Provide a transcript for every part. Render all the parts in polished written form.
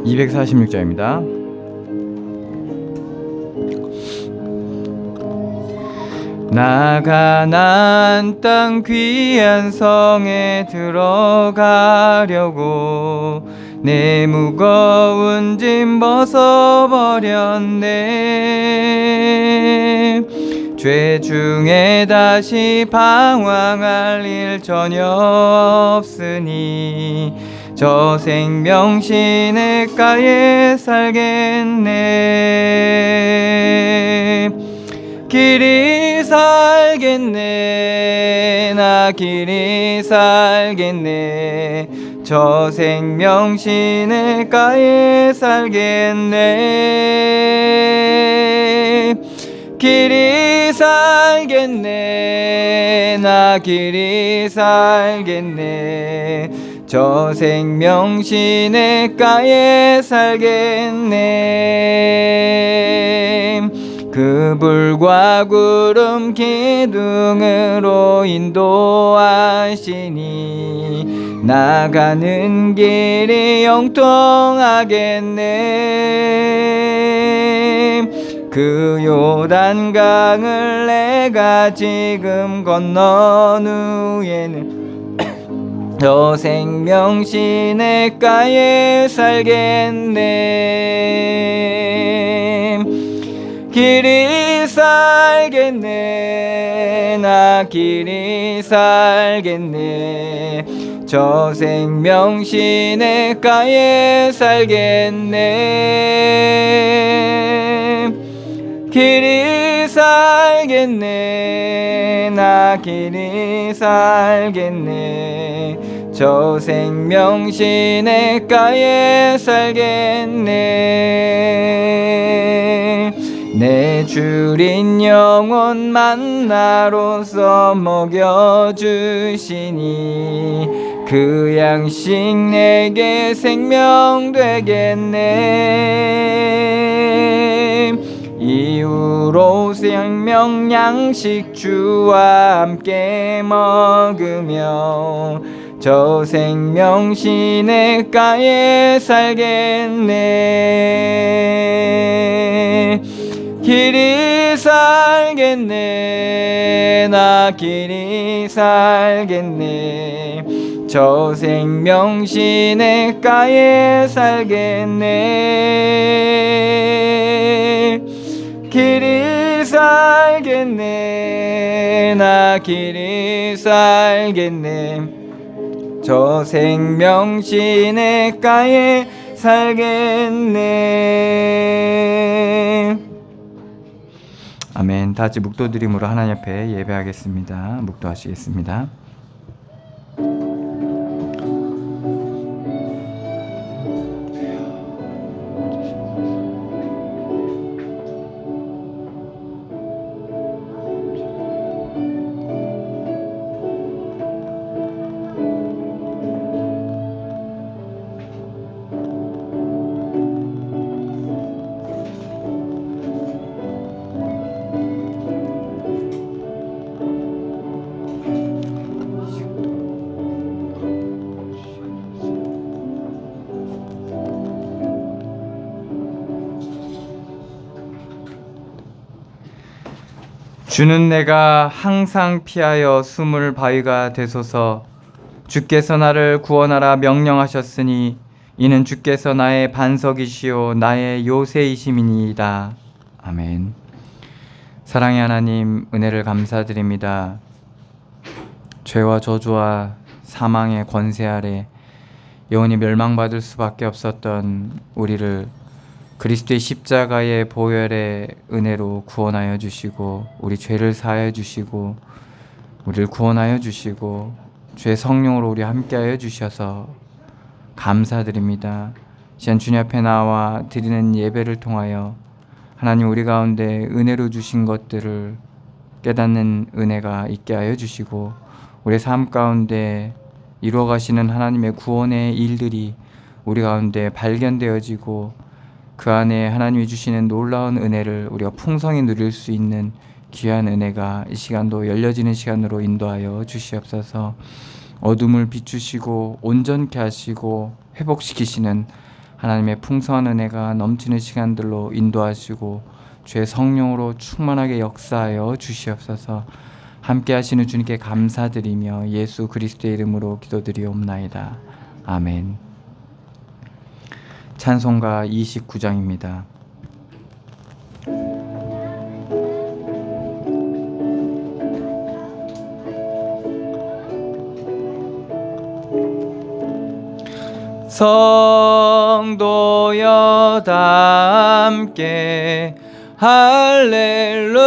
246장입니다. 나 가나안 땅 귀한 성에 들어가려고 내 무거운 짐 벗어버렸네. 죄 중에 다시 방황할 일 전혀 없으니 저 생명 시냇가에 살겠네. 길이 살겠네. 나 길이 살겠네. 저 생명 시냇가에 살겠네. 길이 살겠네. 나 길이 살겠네. 저 생명 시냇가에 살겠네. 그 불과 구름 기둥으로 인도하시니 나가는 길이 영통하겠네. 그 요단강을 내가 지금 건넌 후에는 저 생명 시냇가에 살겠네. 길이 살겠네. 나 길이 살겠네. 저 생명 시냇가에 살겠네. 길이 살겠네. 나 길이 살겠네. 저 생명 시냇가에 살겠네. 내 주린 영혼 만나로서 먹여주시니 그 양식 내게 생명 되겠네. 이후로 생명 양식 주와 함께 먹으며 저 생명 시냇가에 살겠네. 길이 살겠네. 나 길이 살겠네. 저 생명 시냇가에 살겠네. 길이 살겠네. 나 길이 살겠네. 저 생명 시냇가에 살겠네. 아멘. 다 같이 묵도드림으로 하나님 앞에 예배하겠습니다. 묵도하시겠습니다. 주는 내가 항상 피하여 숨을 바위가 되소서. 주께서 나를 구원하라 명령하셨으니 이는 주께서 나의 반석이시요 나의 요새이심이니이다. 아멘. 사랑의 하나님, 은혜를 감사드립니다. 죄와 저주와 사망의 권세 아래 영원히 멸망받을 수밖에 없었던 우리를 그리스도의 십자가의 보혈의 은혜로 구원하여 주시고 우리 죄를 사하여 주시고 우리를 구원하여 주시고 주의 성령으로 우리 함께하여 주셔서 감사드립니다. 시간 주님 앞에 나와 드리는 예배를 통하여 하나님 우리 가운데 은혜로 주신 것들을 깨닫는 은혜가 있게 하여 주시고 우리의 삶 가운데 이루어가시는 하나님의 구원의 일들이 우리 가운데 발견되어지고 그 안에 하나님이 주시는 놀라운 은혜를 우리가 풍성히 누릴 수 있는 귀한 은혜가 이 시간도 열려지는 시간으로 인도하여 주시옵소서. 어둠을 비추시고 온전케 하시고 회복시키시는 하나님의 풍성한 은혜가 넘치는 시간들로 인도하시고 주의 성령으로 충만하게 역사하여 주시옵소서. 함께 하시는 주님께 감사드리며 예수 그리스도의 이름으로 기도드리옵나이다. 아멘. 찬송가 29장입니다. 성도여 다 함께 할렐루야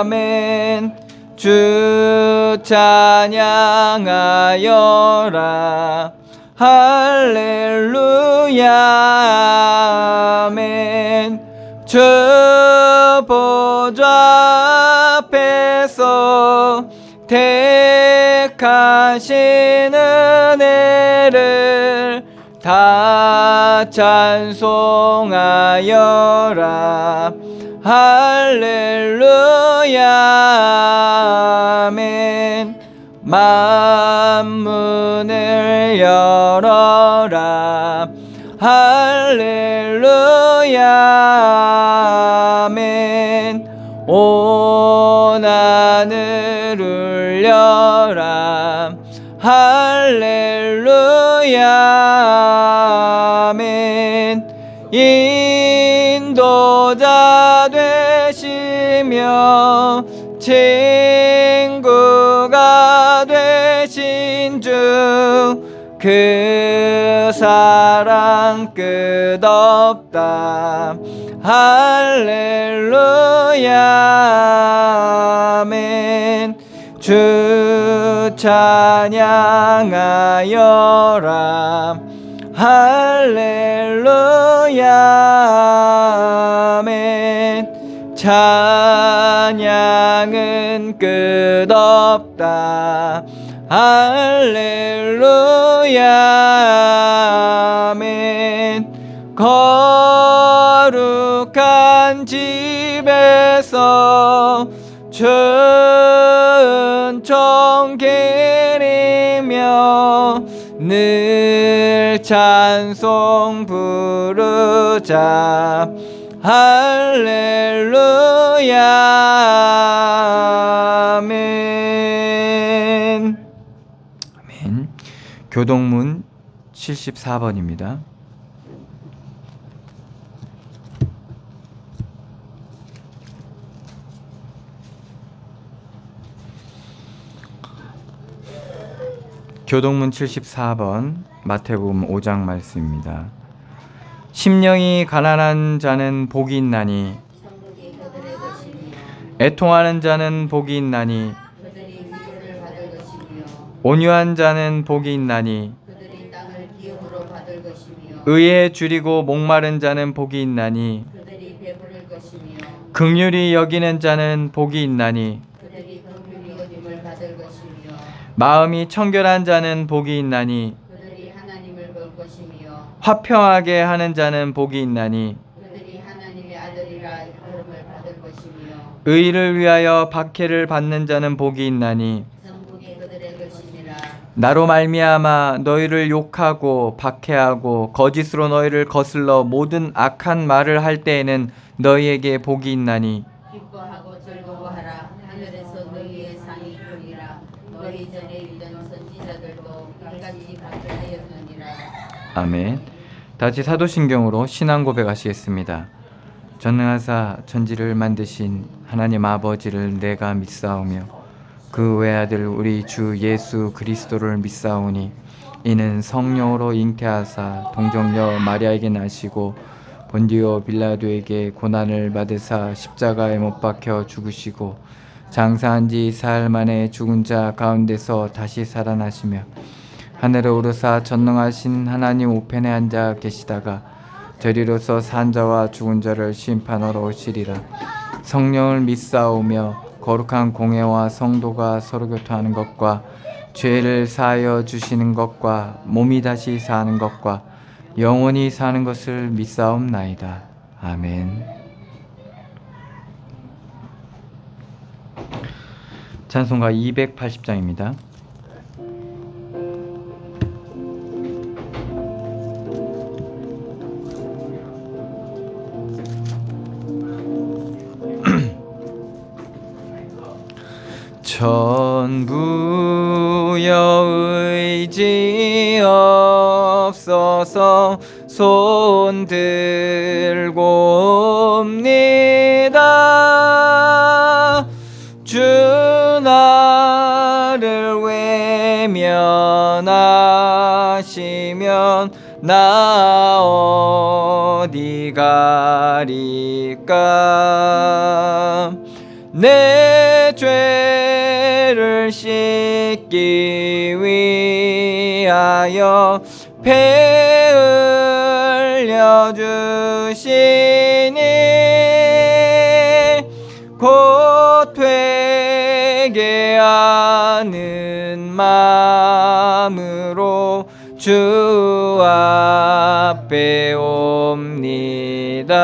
아멘. 주 찬양하여라 할렐루야 아멘. 주 보좌 앞에서 택하신 은혜를 다 찬송하여라 할렐루야 아멘. 만문을 열어라 할렐루야 아멘. 온 하늘 울려라 할렐루야 아멘. 인도자 되시며 친구가 되신 주 그 사랑 끝없다 할렐루야 아멘. 주 찬양하여라 할렐루야 아멘. 찬양은 끝없다 할렐루야 아멘. 거룩한 집에서 은총 기리며 늘 찬송 부르자 할렐루야 아멘. 아멘. 교동문 74번입니다. 교동문 74번 마태복음 5장 말씀입니다. 심령이 가난한 자는 복이 있나니 애통하는 자는 복이 있나니 온유한 자는 복이 있나니 의에 줄이고 목마른 자는 복이 있나니 긍휼히 여기는 자는 복이 있나니 마음이 청결한 자는 복이 있나니 그들이 하나님을 볼 것이며 화평하게 하는 자는 복이 있나니 그들이 하나님의 아들이라 부름을 받을 것이며 의를 위하여 박해를 받는 자는 복이 있나니 천국이 그들의 것이니라. 나로 말미암아 너희를 욕하고 박해하고 거짓으로 너희를 거슬러 모든 악한 말을 할 때에는 너희에게 복이 있나니 기뻐하고 즐거워하라. 하늘에서 너희의 상이 크니라. 너희 전에 있던 선지자들도 이같이 박해하였느니라. 아멘. 다시 사도신경으로 신앙 고백하시겠습니다. 전능하사 천지를 만드신 하나님 아버지를 내가 믿사오며 그 외아들 우리 주 예수 그리스도를 믿사오니 이는 성령으로 잉태하사 동정녀 마리아에게 나시고 본디오 빌라도에게 고난을 받으사 십자가에 못 박혀 죽으시고 장사한 지 사흘 만에 죽은 자 가운데서 다시 살아나시며 하늘에 오르사 전능하신 하나님 우편에 앉아 계시다가 저리로서 산 자와 죽은 자를 심판하러 오시리라. 성령을 믿사오며 거룩한 공회와 성도가 서로 교통하는 것과 죄를 사하여 주시는 것과 몸이 다시 사는 것과 영원히 사는 것을 믿사옵나이다. 아멘. 찬송가 280장입니다. 전부여 의지 없어서 손 들고 옵니다. 주 나를 외면하시면 나 어디 가리까. 내 죄를 씻기 위하여 배 흘려 주시니 곧 회개하는 마음으로 주 앞에 옵니다.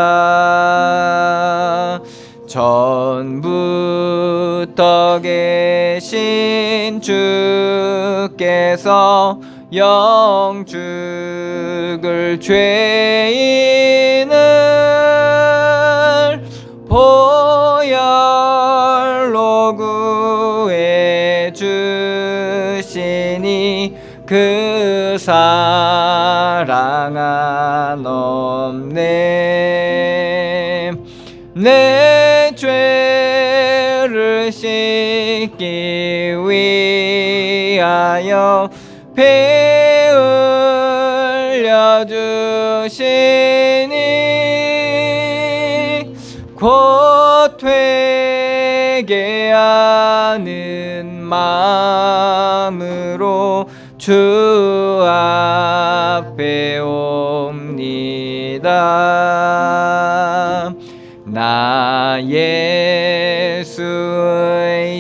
전부터 계신 주께서 영죽을 죄인을 보혈로 구해 주시니 그 사랑 한없네. 내 죄를 씻기 위하여 피 흘려 주시니 곧 회개하는 마음으로 주 앞에 옵니다. 나 예수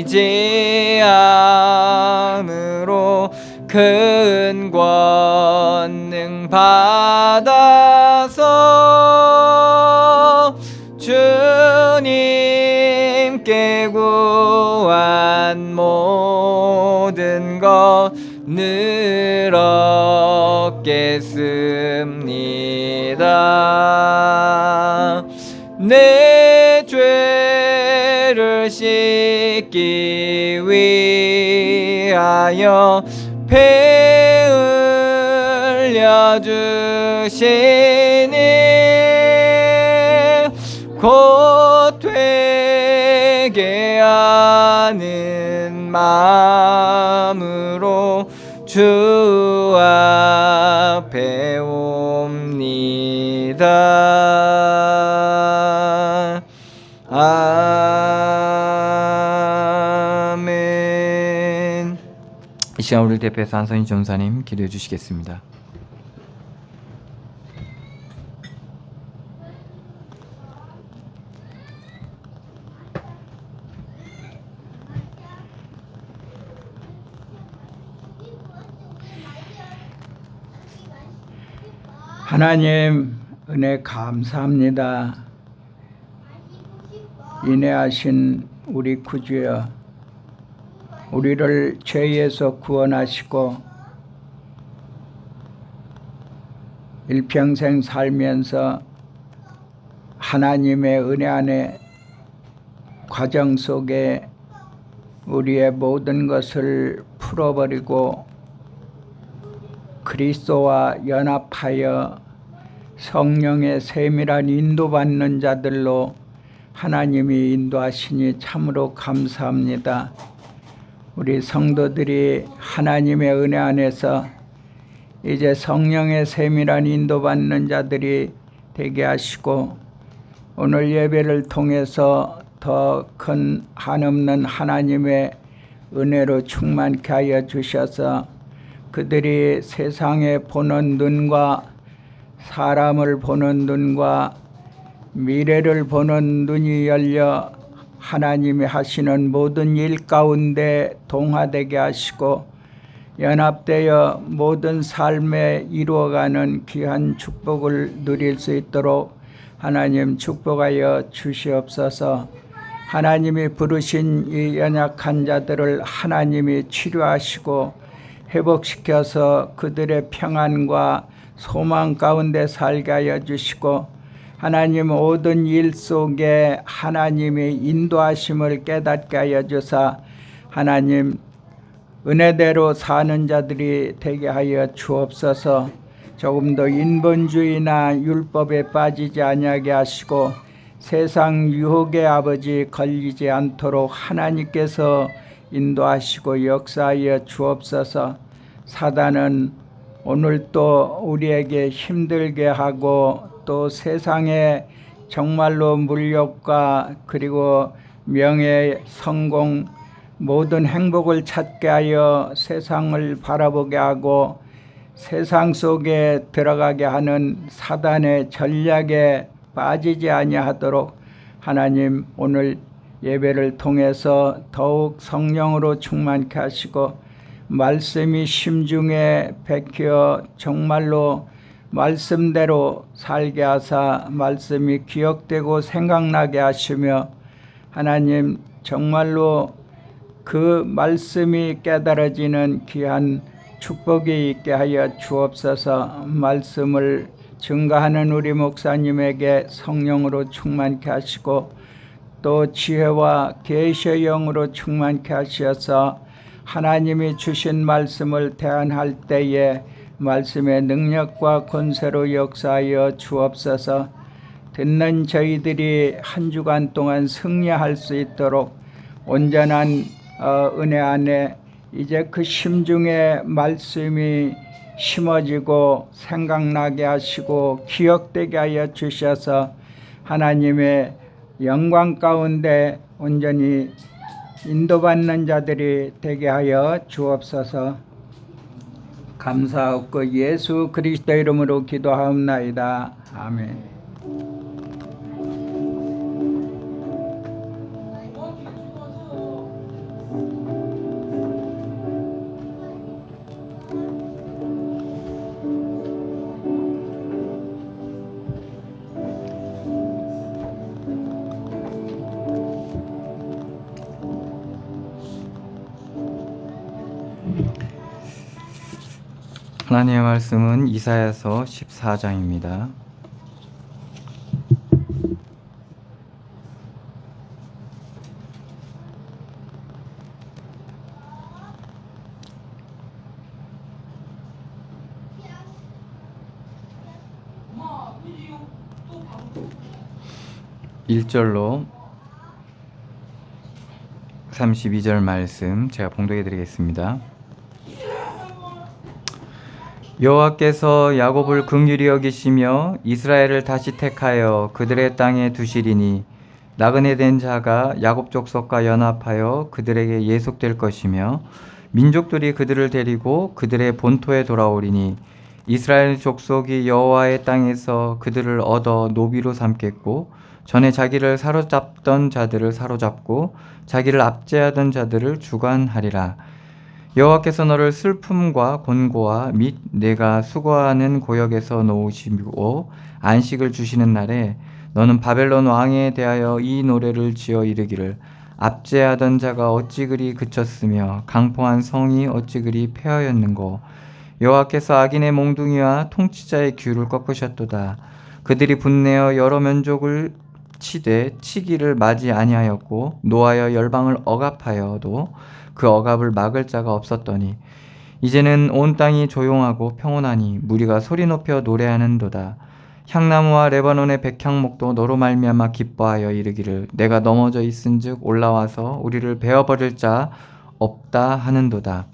의지함으로 큰 권능 받아서 주님께 구한 모든 것 늘 얻겠습니다. 내 죄를 씻기 위하여 피 흘려 주시니 곧 회개하는 마음으로 주 앞에 옵니다. 아멘. 이 시간 우리를 대표해서 한선희 전사님 기도해 주시겠습니다. 하나님 은혜 감사합니다. 인내하신 우리 구주여, 우리를 죄에서 구원하시고 일평생 살면서 하나님의 은혜 안에 과정 속에 우리의 모든 것을 풀어버리고 그리스도와 연합하여 성령의 세밀한 인도받는 자들로 하나님이 인도하시니 참으로 감사합니다. 우리 성도들이 하나님의 은혜 안에서 이제 성령의 세밀한 인도받는 자들이 되게 하시고 오늘 예배를 통해서 더 큰 한없는 하나님의 은혜로 충만케 하여 주셔서 그들이 세상에 보는 눈과 사람을 보는 눈과 미래를 보는 눈이 열려 하나님이 하시는 모든 일 가운데 동화되게 하시고 연합되어 모든 삶에 이루어가는 귀한 축복을 누릴 수 있도록 하나님 축복하여 주시옵소서. 하나님이 부르신 이 연약한 자들을 하나님이 치료하시고 회복시켜서 그들의 평안과 소망 가운데 살게 하여 주시고 하나님 모든 일 속에 하나님의 인도하심을 깨닫게 하여 주사 하나님 은혜대로 사는 자들이 되게 하여 주옵소서. 조금 더 인본주의나 율법에 빠지지 아니하게 하시고 세상 유혹의 아버지 걸리지 않도록 하나님께서 인도하시고 역사하여 주옵소서. 사단은 오늘 또 우리에게 힘들게 하고 또 세상에 정말로 물욕과 그리고 명예, 성공, 모든 행복을 찾게 하여 세상을 바라보게 하고 세상 속에 들어가게 하는 사단의 전략에 빠지지 아니하도록 하나님 오늘 예배를 통해서 더욱 성령으로 충만케 하시고 말씀이 심중에 bek혀 정말로 말씀대로 살게 하사 말씀이 기억되고 생각나게 하시며 하나님 정말로 그 말씀이 깨달아지는 귀한 축복이 있게 하여 주옵소서. 말씀을 증거하는 우리 목사님에게 성령으로 충만케 하시고 또 지혜와 계시의 영으로 충만케 하셔서 하나님이 주신 말씀을 대안할 때에 말씀의 능력과 권세로 역사하여 주옵소서. 듣는 저희들이 한 주간 동안 승리할 수 있도록 온전한 은혜 안에 이제 그 심중에 말씀이 심어지고 생각나게 하시고 기억되게 하여 주셔서 하나님의 영광 가운데 온전히 인도받는 자들이 되게 하여 주옵소서. 감사하고 예수 그리스도 이름으로 기도하옵나이다. 아멘. 하나님의 말씀은 이사야서 14장입니다. (1절로) 32절 말씀 제가 봉독해 드리겠습니다. 여호와께서 야곱을 긍휼히 여기시며 이스라엘을 다시 택하여 그들의 땅에 두시리니 나그네 된 자가 야곱 족속과 연합하여 그들에게 예속될 것이며 민족들이 그들을 데리고 그들의 본토에 돌아오리니 이스라엘 족속이 여호와의 땅에서 그들을 얻어 노비로 삼겠고 전에 자기를 사로잡던 자들을 사로잡고 자기를 압제하던 자들을 주관하리라. 여호와께서 너를 슬픔과 곤고와 및 내가 수고하는 고역에서 놓으시고 안식을 주시는 날에 너는 바벨론 왕에 대하여 이 노래를 지어 이르기를 압제하던 자가 어찌 그리 그쳤으며 강포한 성이 어찌 그리 폐하였는고. 여호와께서 악인의 몽둥이와 통치자의 규를 꺾으셨도다. 그들이 분내어 여러 면족을 치되 치기를 맞이 아니하였고 노하여 열방을 억압하여도 그 억압을 막을 자가 없었더니 이제는 온 땅이 조용하고 평온하니 무리가 소리 높여 노래하는도다. 향나무와 레바논의 백향목도 너로 말미암아 기뻐하여 이르기를 내가 넘어져 있은즉 올라와서 우리를 베어버릴 자 없다 하는도다.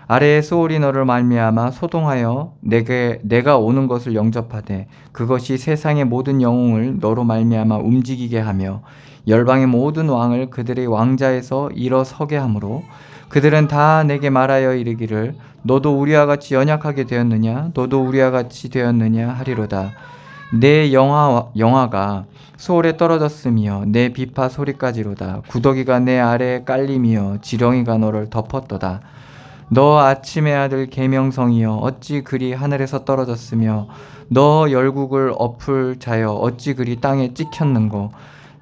아래의 소울이 너를 말미암아 소동하여 내가 오는 것을 영접하되 그것이 세상의 모든 영웅을 너로 말미암아 움직이게 하며 열방의 모든 왕을 그들의 왕자에서 일어서게 하므로 그들은 다 내게 말하여 이르기를 너도 우리와 같이 연약하게 되었느냐 너도 우리와 같이 되었느냐 하리로다. 내 영화가 소울에 떨어졌으며 내 비파 소리까지로다. 구더기가 내 아래에 깔리며 지렁이가 너를 덮었도다. 너 아침의 아들 계명성이여 어찌 그리 하늘에서 떨어졌으며 너 열국을 엎을 자여 어찌 그리 땅에 찍혔는고.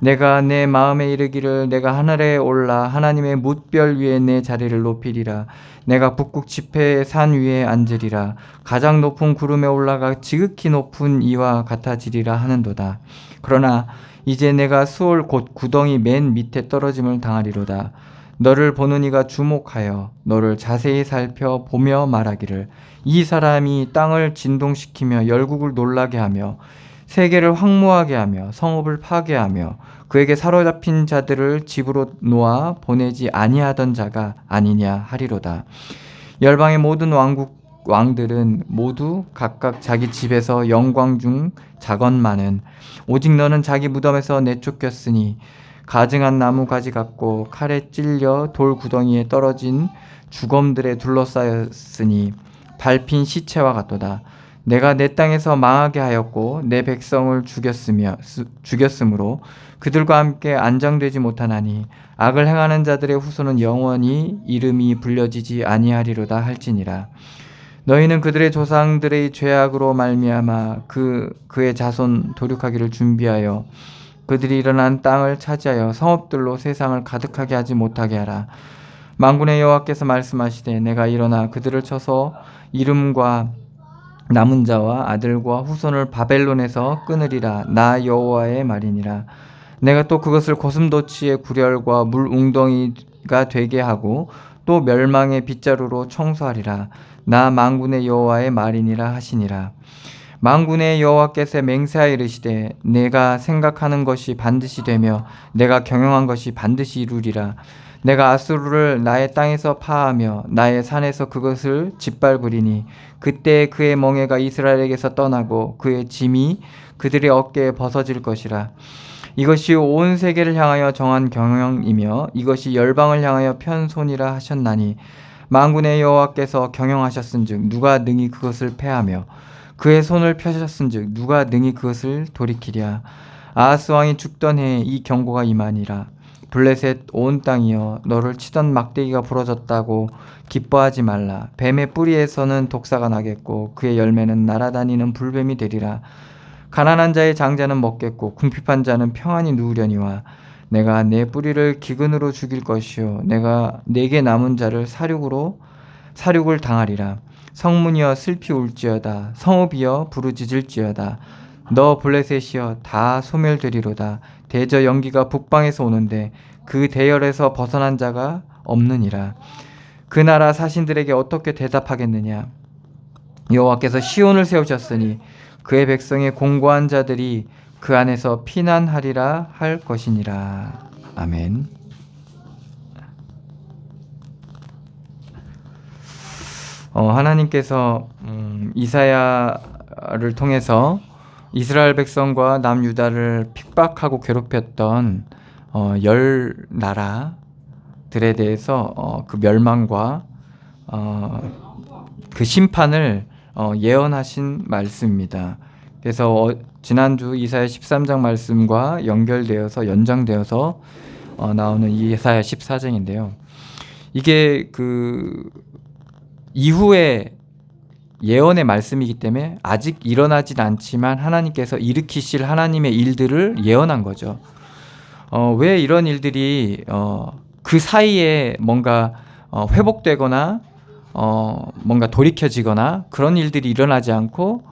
내가 내 마음에 이르기를 내가 하늘에 올라 하나님의 뭇별 위에 내 자리를 높이리라. 내가 북극 지폐의 산 위에 앉으리라. 가장 높은 구름에 올라가 지극히 높은 이와 같아지리라 하는도다. 그러나 이제 내가 수월 곧 구덩이 맨 밑에 떨어짐을 당하리로다. 너를 보는 이가 주목하여 너를 자세히 살펴 보며 말하기를 이 사람이 땅을 진동시키며 열국을 놀라게 하며 세계를 황무하게 하며 성읍을 파괴하며 그에게 사로잡힌 자들을 집으로 놓아 보내지 아니하던 자가 아니냐 하리로다. 열방의 모든 왕들은 모두 각각 자기 집에서 영광 중 자건만은 오직 너는 자기 무덤에서 내쫓겼으니 가증한 나무 가지 같고 칼에 찔려 돌 구덩이에 떨어진 주검들에 둘러싸였으니 밟힌 시체와 같도다. 내가 내 땅에서 망하게 하였고 내 백성을 죽였으므로 그들과 함께 안장되지 못하나니 악을 행하는 자들의 후손은 영원히 이름이 불려지지 아니하리로다 할지니라. 너희는 그들의 조상들의 죄악으로 말미암아 그의 자손 도륙하기를 준비하여 그들이 일어난 땅을 차지하여 성읍들로 세상을 가득하게 하지 못하게 하라. 만군의 여호와께서 말씀하시되 내가 일어나 그들을 쳐서 이름과 남은 자와 아들과 후손을 바벨론에서 끊으리라. 나 여호와의 말이니라. 내가 또 그것을 고슴도치의 구렬과 물 웅덩이가 되게 하고 또 멸망의 빗자루로 청소하리라. 나 만군의 여호와의 말이니라 하시니라. 만군의 여호와께서 맹세하여 이르시되 내가 생각하는 것이 반드시 되며 내가 경영한 것이 반드시 이루리라. 내가 아수르를 나의 땅에서 파하며 나의 산에서 그것을 짓밟으리니 그때 그의 멍에가 이스라엘에게서 떠나고 그의 짐이 그들의 어깨에 벗어질 것이라. 이것이 온 세계를 향하여 정한 경영이며 이것이 열방을 향하여 편손이라 하셨나니 만군의 여호와께서 경영하셨은즉 누가 능히 그것을 패하며 그의 손을 펴셨은즉 누가 능히 그것을 돌이키랴. 아하스 왕이 죽던 해에 이 경고가 임하니라. 블레셋 온 땅이여 너를 치던 막대기가 부러졌다고 기뻐하지 말라. 뱀의 뿌리에서는 독사가 나겠고 그의 열매는 날아다니는 불뱀이 되리라. 가난한 자의 장자는 먹겠고 궁핍한 자는 평안히 누우려니와 내가 내 뿌리를 기근으로 죽일 것이요 내가 내게 남은 자를 사륙을 당하리라. 성문이여 슬피 울지어다. 성읍이여 부르짖을지어다. 너 블레셋이여 다 소멸되리로다. 대저 연기가 북방에서 오는데 그 대열에서 벗어난 자가 없느니라. 그 나라 사신들에게 어떻게 대답하겠느냐. 여호와께서 시온을 세우셨으니 그의 백성의 공고한 자들이 그 안에서 피난하리라 할 것이니라. 아멘. 하나님께서 이사야를 통해서 이스라엘 백성과 남유다를 핍박하고 괴롭혔던 10나라들에 대해서 그 멸망과 그 심판을 예언하신 말씀입니다. 그래서 지난주 이사야 13장 말씀과 연장되어서 나오는 이사야 14장인데요. 이게 그 이후에 예언의 말씀이기 때문에 아직 일어나진 않지만 하나님께서 일으키실 하나님의 일들을 예언한 거죠. 왜 이런 일들이 그 사이에 뭔가 회복되거나 뭔가 돌이켜지거나 그런 일들이 일어나지 않고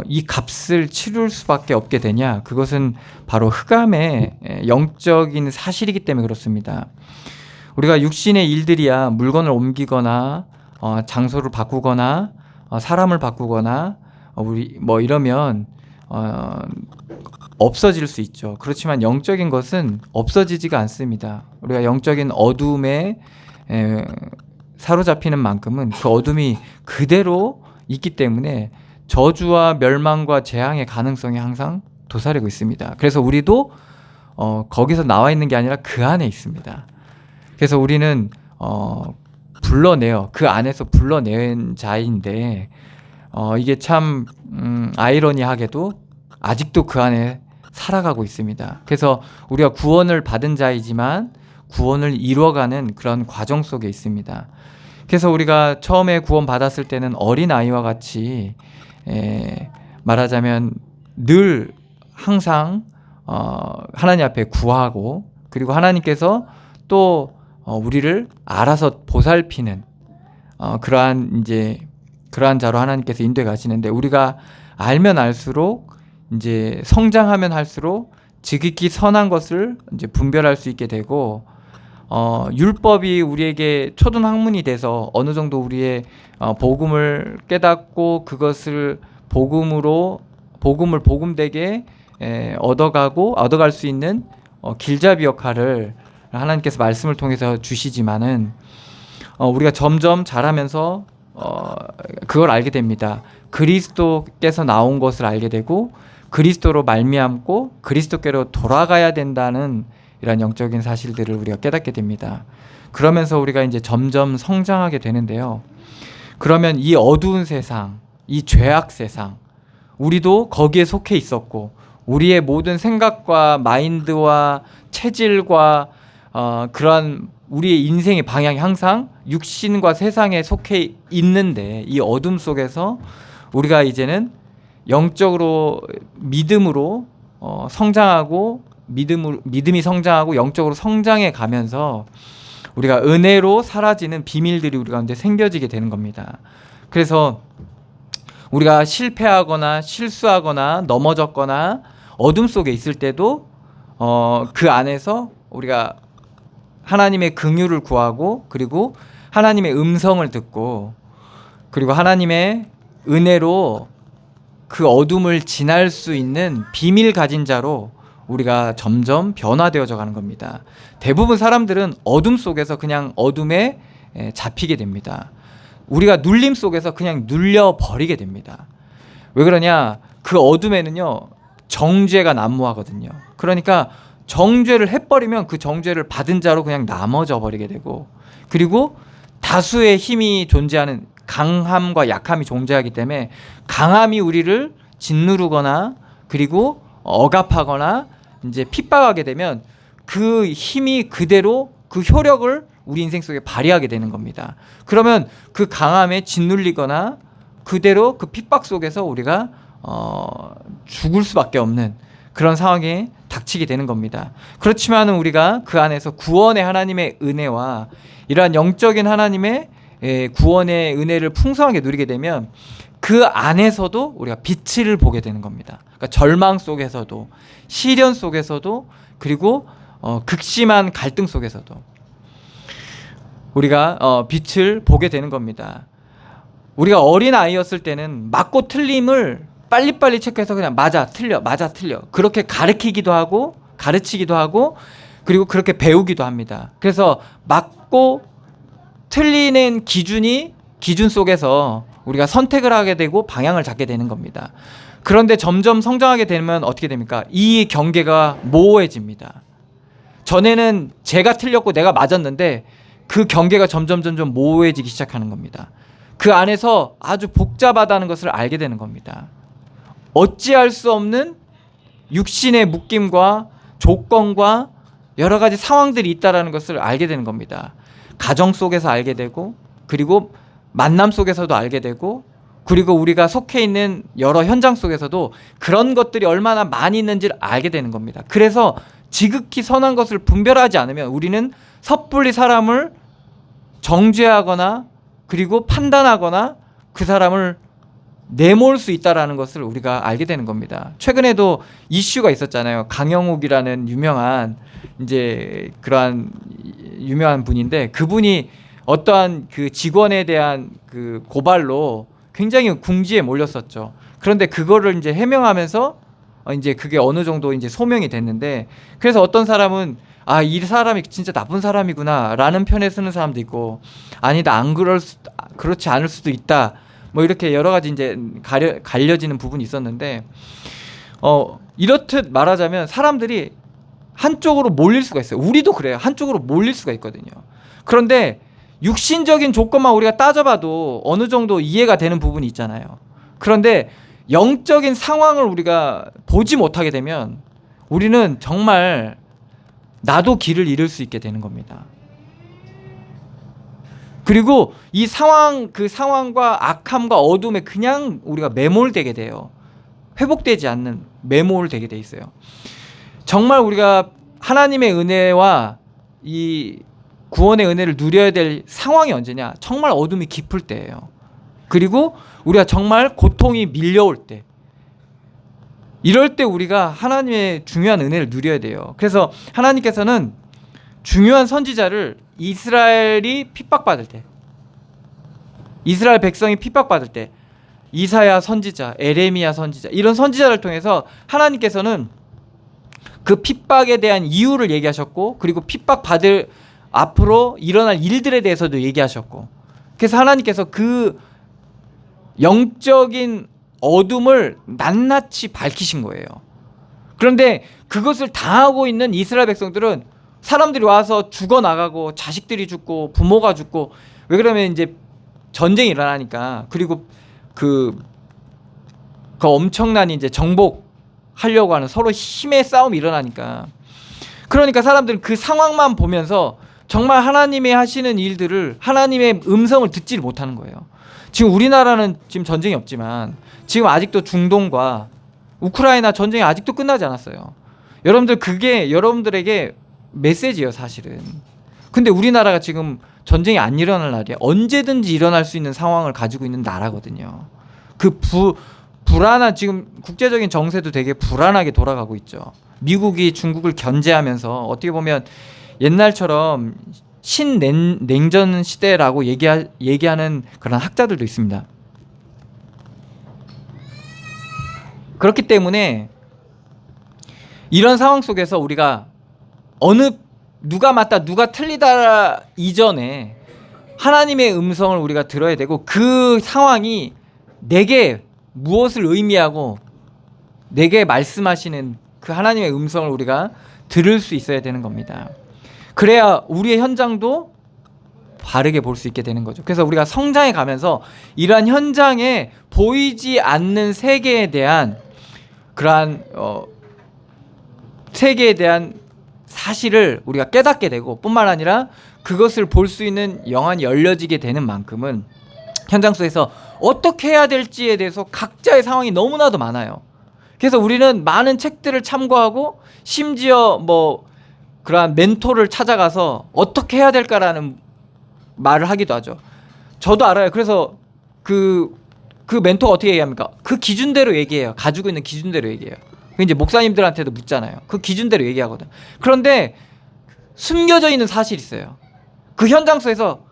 이 값을 치룰 수밖에 없게 되냐? 그것은 바로 흑암의 영적인 사실이기 때문에 그렇습니다. 우리가 육신의 일들이야 물건을 옮기거나 장소를 바꾸거나 사람을 바꾸거나 우리 뭐 이러면 없어질 수 있죠. 그렇지만 영적인 것은 없어지지가 않습니다. 우리가 영적인 어둠에 사로잡히는 만큼은 그 어둠이 그대로 있기 때문에 저주와 멸망과 재앙의 가능성이 항상 도사리고 있습니다. 그래서 우리도 거기서 나와 있는 게 아니라 그 안에 있습니다. 그래서 우리는 그 안에서 불러낸 자인데 이게 참 아이러니하게도 아직도 그 안에 살아가고 있습니다. 그래서 우리가 구원을 받은 자이지만 구원을 이루어가는 그런 과정 속에 있습니다. 그래서 우리가 처음에 구원 받았을 때는 어린아이와 같이 말하자면 늘 항상 하나님 앞에 구하고 그리고 하나님께서 또 우리를 알아서 보살피는 그러한 자로 하나님께서 인도해 가시는데 우리가 알면 알수록 이제 성장하면 할수록 지극히 선한 것을 이제 분별할 수 있게 되고 율법이 우리에게 초등학문이 돼서 어느 정도 우리의 복음을 깨닫고 그것을 복음을 복음되게 얻어갈 수 있는 길잡이 역할을 하나님께서 말씀을 통해서 주시지만은 우리가 점점 자라면서 그걸 알게 됩니다. 그리스도께서 나온 것을 알게 되고 그리스도로 말미암고 그리스도께로 돌아가야 된다는 이런 영적인 사실들을 우리가 깨닫게 됩니다. 그러면서 우리가 이제 점점 성장하게 되는데요. 그러면 이 어두운 세상, 이 죄악 세상, 우리도 거기에 속해 있었고 우리의 모든 생각과 마인드와 체질과 그러한 우리의 인생의 방향이 항상 육신과 세상에 속해 있는데 이 어둠 속에서 우리가 이제는 영적으로 믿음으로 성장하고 믿음이 성장하고 영적으로 성장해 가면서 우리가 은혜로 사라지는 비밀들이 우리 가운데 생겨지게 되는 겁니다. 그래서 우리가 실패하거나 실수하거나 넘어졌거나 어둠 속에 있을 때도 그 안에서 우리가 하나님의 긍휼을 구하고 그리고 하나님의 음성을 듣고 그리고 하나님의 은혜로 그 어둠을 지날 수 있는 비밀 가진 자로 우리가 점점 변화되어져 가는 겁니다. 대부분 사람들은 어둠 속에서 그냥 어둠에 잡히게 됩니다. 우리가 눌림 속에서 그냥 눌려버리게 됩니다. 왜 그러냐? 그 어둠에는요 정죄가 난무하거든요. 그러니까 정죄를 해버리면 그 정죄를 받은 자로 그냥 남아져 버리게 되고 그리고 다수의 힘이 존재하는 강함과 약함이 존재하기 때문에 강함이 우리를 짓누르거나 그리고 억압하거나 이제 핍박하게 되면 그 힘이 그대로 그 효력을 우리 인생 속에 발휘하게 되는 겁니다. 그러면 그 강함에 짓눌리거나 그대로 그 핍박 속에서 우리가 죽을 수밖에 없는 그런 상황에 닥치게 되는 겁니다. 그렇지만 우리가 그 안에서 구원의 하나님의 은혜와 이러한 영적인 하나님의 구원의 은혜를 풍성하게 누리게 되면 그 안에서도 우리가 빛을 보게 되는 겁니다. 그러니까 절망 속에서도 시련 속에서도 그리고 극심한 갈등 속에서도 우리가 빛을 보게 되는 겁니다. 우리가 어린 아이였을 때는 맞고 틀림을 빨리빨리 체크해서 그냥 맞아 틀려 그렇게 가르치기도 하고 그리고 그렇게 배우기도 합니다. 그래서 맞고 틀리는 기준 속에서 우리가 선택을 하게 되고 방향을 잡게 되는 겁니다. 그런데 점점 성장하게 되면 어떻게 됩니까? 이 경계가 모호해집니다. 전에는 제가 틀렸고 내가 맞았는데 그 경계가 점점 모호해지기 시작하는 겁니다. 그 안에서 아주 복잡하다는 것을 알게 되는 겁니다. 어찌할 수 없는 육신의 묶임과 조건과 여러 가지 상황들이 있다는 것을 알게 되는 겁니다. 가정 속에서 알게 되고 그리고 만남 속에서도 알게 되고 그리고 우리가 속해 있는 여러 현장 속에서도 그런 것들이 얼마나 많이 있는지를 알게 되는 겁니다. 그래서 지극히 선한 것을 분별하지 않으면 우리는 섣불리 사람을 정죄하거나 그리고 판단하거나 그 사람을 내몰 수 있다라는 것을 우리가 알게 되는 겁니다. 최근에도 이슈가 있었잖아요. 강영욱이라는 유명한 이제 그러한 유명한 분인데 그분이 어떠한 그 직원에 대한 그 고발로 굉장히 궁지에 몰렸었죠. 그런데 그거를 이제 해명하면서 이제 그게 어느 정도 이제 소명이 됐는데 그래서 어떤 사람은 이 사람이 진짜 나쁜 사람이구나라는 편에 서는 사람도 있고 아니다 그렇지 않을 수도 있다. 뭐 이렇게 여러 가지 이제 갈려지는 부분이 있었는데 이렇듯 말하자면 사람들이 한쪽으로 몰릴 수가 있어요. 우리도 그래요. 한쪽으로 몰릴 수가 있거든요. 그런데 육신적인 조건만 우리가 따져봐도 어느 정도 이해가 되는 부분이 있잖아요. 그런데 영적인 상황을 우리가 보지 못하게 되면 우리는 정말 나도 길을 잃을 수 있게 되는 겁니다. 그리고 이 그 상황과 악함과 어둠에 그냥 우리가 매몰되게 돼요. 회복되지 않는 매몰되게 돼 있어요. 정말 우리가 하나님의 은혜와 이 구원의 은혜를 누려야 될 상황이 언제냐? 정말 어둠이 깊을 때예요. 그리고 우리가 정말 고통이 밀려올 때, 이럴 때 우리가 하나님의 중요한 은혜를 누려야 돼요. 그래서 하나님께서는 중요한 선지자를 이스라엘이 핍박받을 때, 이스라엘 백성이 핍박받을 때 이사야 선지자, 에레미야 선지자, 이런 선지자를 통해서 하나님께서는 그 핍박에 대한 이유를 얘기하셨고, 그리고 핍박받을 앞으로 일어날 일들에 대해서도 얘기하셨고, 그래서 하나님께서 그 영적인 어둠을 낱낱이 밝히신 거예요. 그런데 그것을 당하고 있는 이스라엘 백성들은 사람들이 와서 죽어나가고 자식들이 죽고 부모가 죽고, 왜 그러면 이제 전쟁이 일어나니까, 그리고 그 엄청난 이제 정복하려고 하는 서로 힘의 싸움이 일어나니까, 그러니까 사람들은 그 상황만 보면서 정말 하나님의 하시는 일들을, 하나님의 음성을 듣지를 못하는 거예요. 지금 우리나라는 지금 전쟁이 없지만 지금 아직도 중동과 우크라이나 전쟁이 아직도 끝나지 않았어요. 여러분들, 그게 여러분들에게 메시지예요 사실은. 근데 우리나라가 지금 전쟁이 안 일어날 날이야. 언제든지 일어날 수 있는 상황을 가지고 있는 나라거든요. 그 불안한, 지금 국제적인 정세도 되게 불안하게 돌아가고 있죠. 미국이 중국을 견제하면서 어떻게 보면 옛날처럼 신냉전 시대라고 얘기하는 그런 학자들도 있습니다. 그렇기 때문에 이런 상황 속에서 우리가 누가 맞다 누가 틀리다 이전에 하나님의 음성을 우리가 들어야 되고, 그 상황이 내게 무엇을 의미하고 내게 말씀하시는 그 하나님의 음성을 우리가 들을 수 있어야 되는 겁니다. 그래야 우리의 현장도 바르게 볼 수 있게 되는 거죠. 그래서 우리가 성장해 가면서 이러한 현장에 보이지 않는 세계에 대한 그러한 세계에 대한 사실을 우리가 깨닫게 되고, 뿐만 아니라 그것을 볼 수 있는 영안이 열려지게 되는 만큼은 현장 속에서 어떻게 해야 될지에 대해서 각자의 상황이 너무나도 많아요. 그래서 우리는 많은 책들을 참고하고, 심지어 뭐 그러한 멘토를 찾아가서 어떻게 해야 될까라는 말을 하기도 하죠. 저도 알아요. 그래서 그 멘토가 어떻게 얘기합니까? 그 기준대로 얘기해요. 가지고 있는 기준대로 얘기해요. 이제 목사님들한테도 묻잖아요. 그 기준대로 얘기하거든. 그런데 숨겨져 있는 사실이 있어요. 그 현장 속에서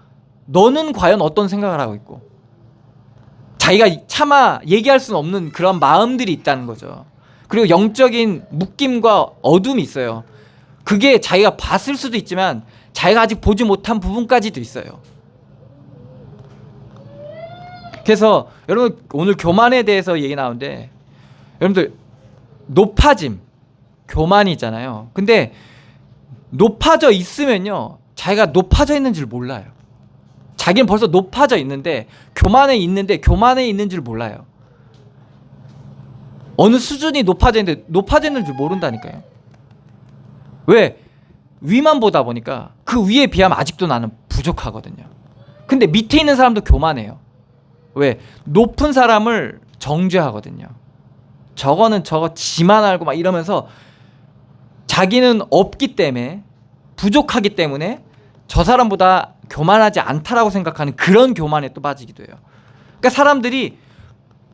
너는 과연 어떤 생각을 하고 있고, 자기가 차마 얘기할 수는 없는 그런 마음들이 있다는 거죠. 그리고 영적인 묶임과 어둠이 있어요. 그게 자기가 봤을 수도 있지만 자기가 아직 보지 못한 부분까지도 있어요. 그래서 여러분, 오늘 교만에 대해서 얘기 나오는데, 여러분들 높아짐, 교만이잖아요. 근데 높아져 있으면요, 자기가 높아져 있는 줄 몰라요. 자기는 벌써 높아져 있는데 교만에 있는 줄 몰라요. 어느 수준이 높아져 있는데 높아져 있는 줄 모른다니까요. 왜? 위만 보다 보니까 그 위에 비하면 아직도 나는 부족하거든요. 근데 밑에 있는 사람도 교만해요. 왜? 높은 사람을 정죄하거든요. 저거는 저거 지만 알고 막 이러면서 자기는 없기 때문에, 부족하기 때문에 저 사람보다 교만하지 않다라고 생각하는 그런 교만에 또 빠지기도 해요. 그러니까 사람들이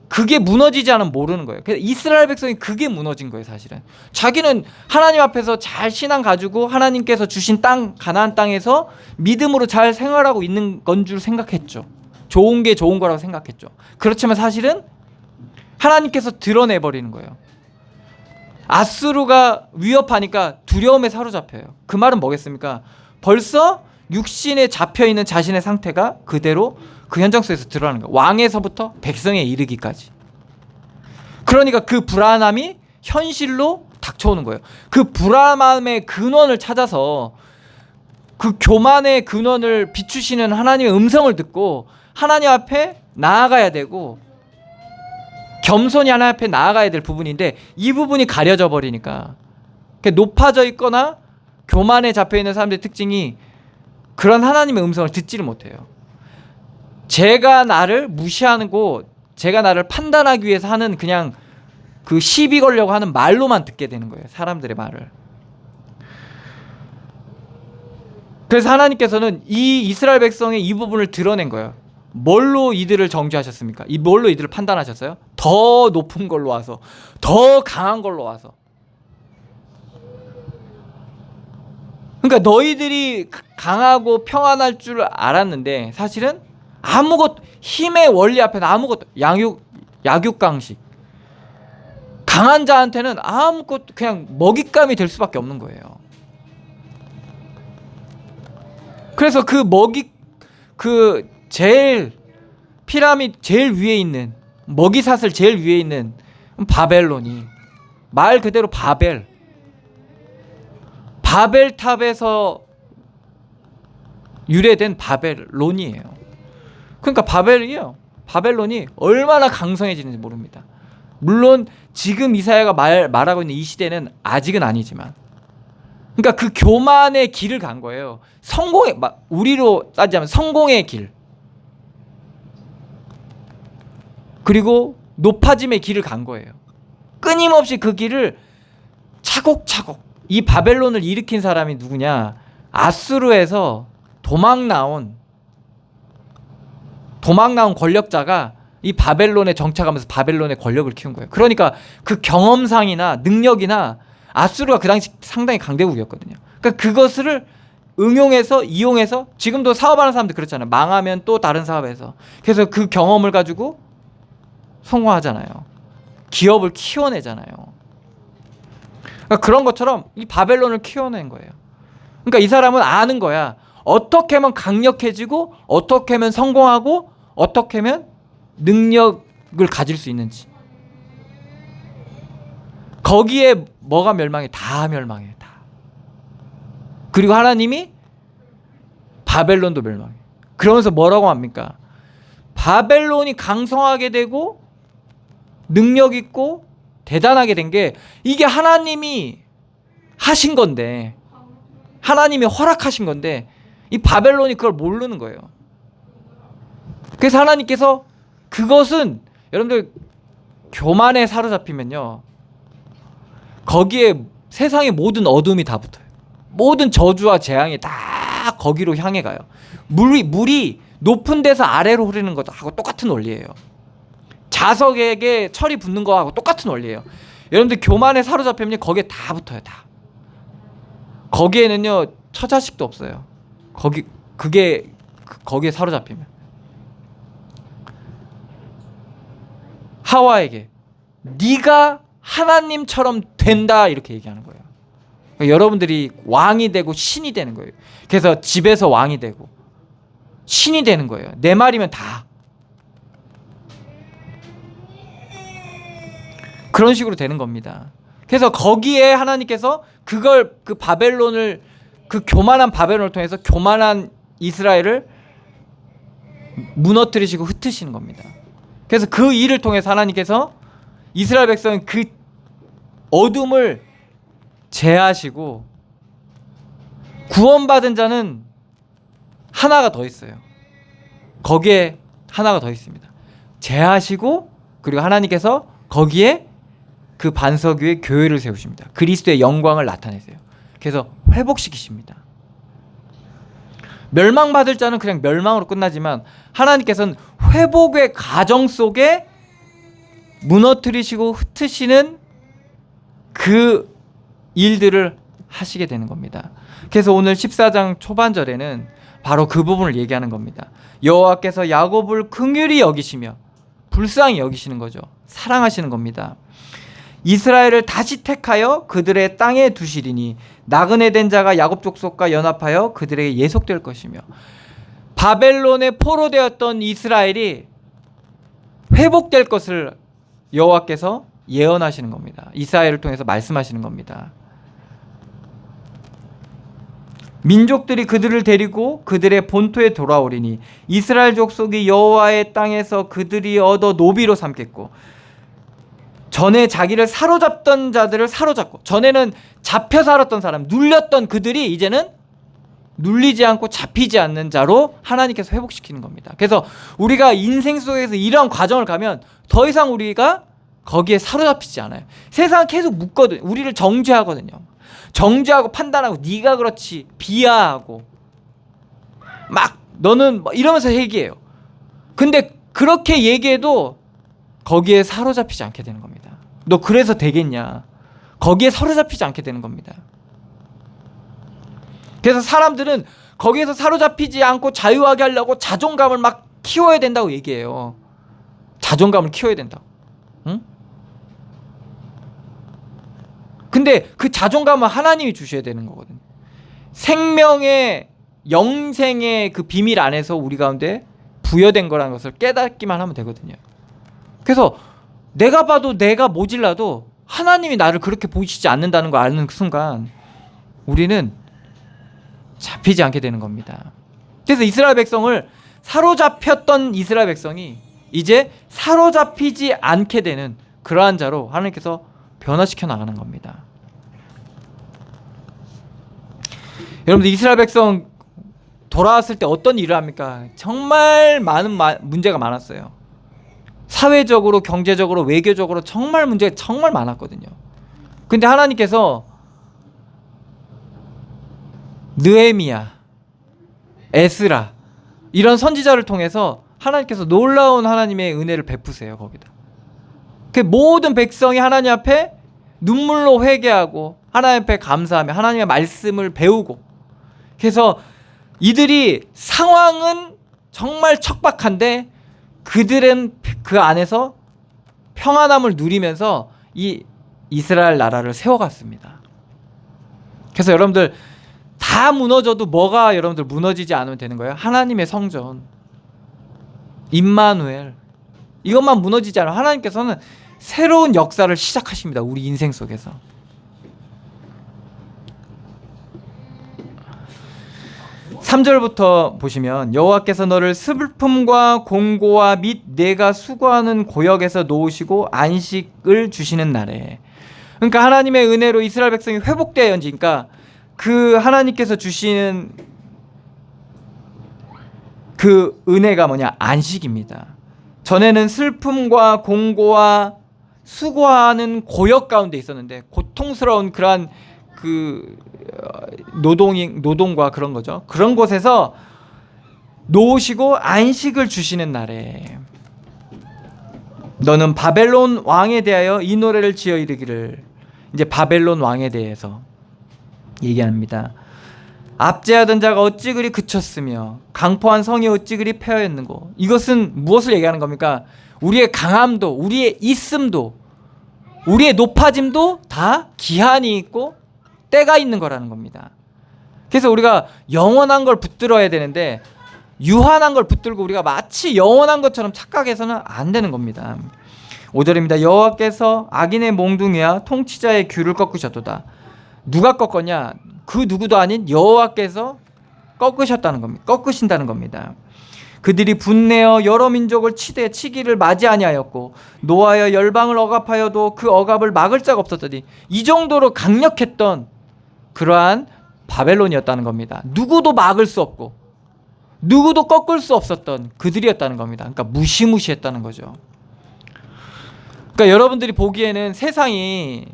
그게 무너지지 않으면 모르는 거예요. 그래서 이스라엘 백성이 그게 무너진 거예요 사실은. 자기는 하나님 앞에서 잘 신앙 가지고 하나님께서 주신 땅, 가나안 땅에서 믿음으로 잘 생활하고 있는 건 줄 생각했죠. 좋은 게 좋은 거라고 생각했죠. 그렇지만 사실은 하나님께서 드러내버리는 거예요. 아수르가 위협하니까 두려움에 사로잡혀요. 그 말은 뭐겠습니까? 벌써 육신에 잡혀있는 자신의 상태가 그대로 그 현장 속에서 드러나는 거예요. 왕에서부터 백성에 이르기까지. 그러니까 그 불안함이 현실로 닥쳐오는 거예요. 그 불안함의 근원을 찾아서 그 교만의 근원을 비추시는 하나님의 음성을 듣고 하나님 앞에 나아가야 되고, 겸손히 하나님 앞에 나아가야 될 부분인데 이 부분이 가려져 버리니까, 높아져 있거나 교만에 잡혀있는 사람들의 특징이 그런 하나님의 음성을 듣지를 못해요. 제가 나를 무시하고 제가 나를 판단하기 위해서 하는 그냥 그 시비 걸려고 하는 말로만 듣게 되는 거예요. 사람들의 말을. 그래서 하나님께서는 이 이스라엘 백성의 이 부분을 드러낸 거예요. 뭘로 이들을 정죄하셨습니까? 뭘로 이들을 판단하셨어요? 더 높은 걸로 와서, 더 강한 걸로 와서. 그러니까 그러니까 너희들이 강하고 평안할 줄 알았는데 사실은 아무것도, 힘의 원리 앞에는 아무것도, 약육강식, 강한 자한테는 아무것도 그냥 먹잇감이 될 수밖에 없는 거예요. 그래서 그 제일 피라미드 제일 위에 있는, 먹이사슬 제일 위에 있는 바벨론이, 말 그대로 바벨탑에서 유래된 바벨론이에요. 그러니까 바벨론이 얼마나 강성해지는지 모릅니다. 물론 지금 이사야가 말하고 있는 이 시대는 아직은 아니지만, 그러니까 그 교만의 길을 간 거예요. 우리로 따지자면 성공의 길, 그리고 높아짐의 길을 간 거예요. 끊임없이 그 길을 차곡차곡. 이 바벨론을 일으킨 사람이 누구냐? 아수르에서 도망 나온 권력자가 이 바벨론에 정착하면서 바벨론의 권력을 키운 거예요. 그러니까 그 경험상이나 능력이나, 아수르가 그 당시 상당히 강대국이었거든요. 그러니까 그것을 이용해서 지금도 사업하는 사람들 그렇잖아요. 망하면 또 다른 사업에서. 그래서 그 경험을 가지고 성공하잖아요. 기업을 키워내잖아요. 그러니까 그런 것처럼 이 바벨론을 키워낸 거예요. 그러니까 이 사람은 아는 거야. 어떻게 하면 강력해지고, 어떻게 하면 성공하고, 어떻게 하면 능력을 가질 수 있는지. 거기에 뭐가 멸망해? 다 멸망해요. 다. 그리고 하나님이 바벨론도 멸망해. 그러면서 뭐라고 합니까? 바벨론이 강성하게 되고 능력 있고 대단하게 된 게, 이게 하나님이 하신 건데, 하나님이 허락하신 건데, 이 바벨론이 그걸 모르는 거예요. 그래서 하나님께서, 그것은 여러분들 교만에 사로잡히면요, 거기에 세상의 모든 어둠이 다 붙어요. 모든 저주와 재앙이 다 거기로 향해 가요. 물이 높은 데서 아래로 흐르는 것하고 똑같은 원리예요. 자석에게 철이 붙는 거하고 똑같은 원리예요. 여러분들 교만에 사로잡히면 거기에 다 붙어요. 다. 거기에는요 처자식도 없어요. 거기에 사로잡히면. 하와에게 네가 하나님처럼 된다, 이렇게 얘기하는 거예요. 그러니까 여러분들이 왕이 되고 신이 되는 거예요. 그래서 집에서 왕이 되고 신이 되는 거예요. 내 말이면 다. 그런 식으로 되는 겁니다. 그래서 거기에 하나님께서 그 바벨론을, 그 교만한 바벨론을 통해서 교만한 이스라엘을 무너뜨리시고 흩으시는 겁니다. 그래서 그 일을 통해서 하나님께서 이스라엘 백성은 그 어둠을 제하시고, 구원받은 자는 하나가 더 있어요. 거기에 하나가 더 있습니다. 제하시고, 그리고 하나님께서 거기에 그 반석 위에 교회를 세우십니다. 그리스도의 영광을 나타내세요. 그래서 회복시키십니다. 멸망받을 자는 그냥 멸망으로 끝나지만, 하나님께서는 회복의 과정 속에 무너뜨리시고 흩으시는 그 일들을 하시게 되는 겁니다. 그래서 오늘 14장 초반절에는 바로 그 부분을 얘기하는 겁니다. 여호와께서 야곱을 긍휼히 여기시며, 불쌍히 여기시는 거죠. 사랑하시는 겁니다. 이스라엘을 다시 택하여 그들의 땅에 두시리니 나그네 된 자가 야곱 족속과 연합하여 그들에게 예속될 것이며, 바벨론에 포로되었던 이스라엘이 회복될 것을 여호와께서 예언하시는 겁니다. 이사야를 통해서 말씀하시는 겁니다. 민족들이 그들을 데리고 그들의 본토에 돌아오리니 이스라엘 족속이 여호와의 땅에서 그들이 얻어 노비로 삼겠고, 전에 자기를 사로잡던 자들을 사로잡고, 전에는 잡혀 살았던 사람, 눌렸던 그들이 이제는 눌리지 않고 잡히지 않는 자로 하나님께서 회복시키는 겁니다. 그래서 우리가 인생 속에서 이러한 과정을 가면 더 이상 우리가 거기에 사로잡히지 않아요. 세상은 계속 묶거든요. 우리를 정죄하거든요. 정죄하고 판단하고, 네가 그렇지, 비하하고, 막 너는 이러면서 얘기해요. 근데 그렇게 얘기해도 거기에 사로잡히지 않게 되는 겁니다. 너 그래서 되겠냐? 거기에 사로잡히지 않게 되는 겁니다. 그래서 사람들은 거기에서 사로잡히지 않고 자유하게 하려고 자존감을 막 키워야 된다고 얘기해요. 자존감을 키워야 된다고. 응? 근데 그 자존감은 하나님이 주셔야 되는 거거든요. 생명의 영생의 그 비밀 안에서 우리 가운데 부여된 거라는 것을 깨닫기만 하면 되거든요. 그래서 내가 봐도 내가 모질라도 하나님이 나를 그렇게 보시지 않는다는 걸 아는 순간 우리는 잡히지 않게 되는 겁니다. 그래서 이스라엘 백성을 사로잡혔던 이스라엘 백성이 이제 사로잡히지 않게 되는 그러한 자로 하나님께서 변화시켜 나가는 겁니다. 여러분들 이스라엘 백성 돌아왔을 때 어떤 일을 합니까? 정말 많은 문제가 많았어요. 사회적으로, 경제적으로, 외교적으로 정말 문제가 정말 많았거든요. 근데 하나님께서 느헤미야, 에스라 이런 선지자를 통해서 하나님께서 놀라운 하나님의 은혜를 베푸세요. 거기다 그 모든 백성이 하나님 앞에 눈물로 회개하고 하나님 앞에 감사하며 하나님의 말씀을 배우고, 그래서 이들이 상황은 정말 척박한데 그들은 그 안에서 평안함을 누리면서 이 이스라엘 나라를 세워갔습니다. 그래서 여러분들 다 무너져도 뭐가 여러분들 무너지지 않으면 되는 거예요? 하나님의 성전, 임마누엘, 이것만 무너지지 않으면 하나님께서는 새로운 역사를 시작하십니다. 우리 인생 속에서. (3절부터) 보시면 여호와께서 너를 슬픔과 공고와 및 내가 수고하는 고역에서 놓으시고 안식을 주시는 날에, 그러니까 하나님의 은혜로 이스라엘 백성이 회복되어 얹으니까 그 하나님께서 주시는 그 은혜가 뭐냐? 안식입니다. 전에는 슬픔과 공고와 수고하는 고역 가운데 있었는데, 고통스러운 그러한 그 노동과 그런 거죠. 그런 곳에서 놓으시고 안식을 주시는 날에 너는 바벨론 왕에 대하여 이 노래를 지어 이르기를. 이제 바벨론 왕에 대해서 얘기합니다. 압제하던 자가 어찌 그리 그쳤으며 강포한 성이 어찌 그리 폐허했는고. 이것은 무엇을 얘기하는 겁니까? 우리의 강함도, 우리의 있음도, 우리의 높아짐도 다 기한이 있고 때가 있는 거라는 겁니다. 그래서 우리가 영원한 걸 붙들어야 되는데 유한한 걸 붙들고 우리가 마치 영원한 것처럼 착각해서는 안 되는 겁니다. 5절입니다. 여호와께서 악인의 몽둥이와 통치자의 귤을 꺾으셨도다. 누가 꺾었냐? 그 누구도 아닌 여호와께서 꺾으셨다는 겁니다. 꺾으신다는 겁니다. 그들이 분내어 여러 민족을 치기를 맞이 아니하였고 노하여 열방을 억압하여도 그 억압을 막을 자가 없었더니, 이 정도로 강력했던 그러한 바벨론이었다는 겁니다. 누구도 막을 수 없고 누구도 꺾을 수 없었던 그들이었다는 겁니다. 그러니까 무시무시했다는 거죠. 그러니까 여러분들이 보기에는 세상이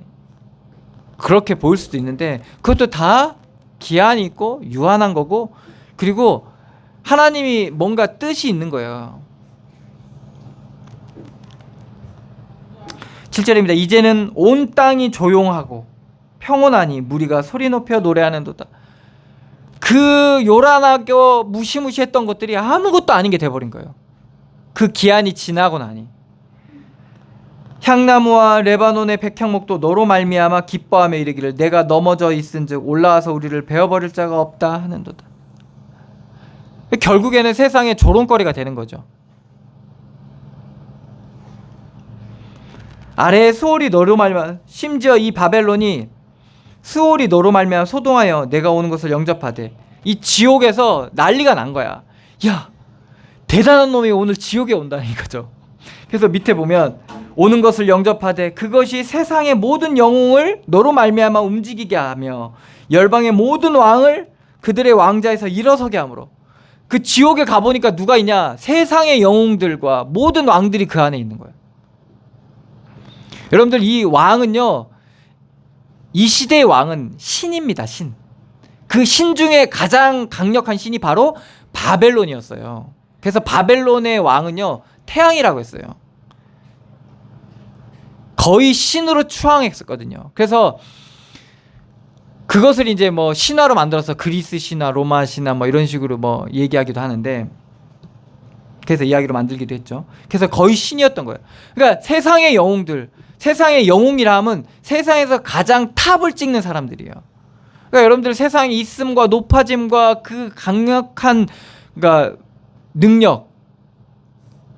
그렇게 보일 수도 있는데 그것도 다 기한이 있고 유한한 거고, 그리고 하나님이 뭔가 뜻이 있는 거예요. 7절입니다. 이제는 온 땅이 조용하고 평온하니 무리가 소리 높여 노래하는도다. 그 요란하고 무시무시했던 것들이 아무것도 아닌 게 돼버린 거예요. 그 기한이 지나고 나니. 향나무와 레바논의 백향목도 너로 말미암아 기뻐하며 이르기를 내가 넘어져 있은즉 올라와서 우리를 베어버릴 자가 없다 하는도다. 결국에는 세상의 조롱거리가 되는 거죠. 아래에 수월이 너로 말미암아, 심지어 이 바벨론이 수월이 너로 말미암아 소동하여 내가 오는 것을 영접하되, 이 지옥에서 난리가 난 거야. 야, 대단한 놈이 오늘 지옥에 온다는 거죠. 그래서 밑에 보면 오는 것을 영접하되 그것이 세상의 모든 영웅을 너로 말미암아 움직이게 하며 열방의 모든 왕을 그들의 왕자에서 일어서게 하므로. 그 지옥에 가보니까 누가 있냐? 세상의 영웅들과 모든 왕들이 그 안에 있는 거예요. 여러분들, 이 왕은요, 이 시대의 왕은 신입니다. 신. 그 신 중에 가장 강력한 신이 바로 바벨론이었어요. 그래서 바벨론의 왕은요, 태양이라고 했어요. 거의 신으로 추앙했었거든요. 그래서 그것을 이제 뭐 신화로 만들어서 그리스 신화, 로마 신화 뭐 이런 식으로 뭐 얘기하기도 하는데, 그래서 이야기로 만들기도 했죠. 그래서 거의 신이었던 거예요. 그러니까 세상의 영웅들, 세상의 영웅이라 하면 세상에서 가장 탑을 찍는 사람들이에요. 그러니까 여러분들 세상의 있음과 높아짐과 그 강력한 그러니까 능력,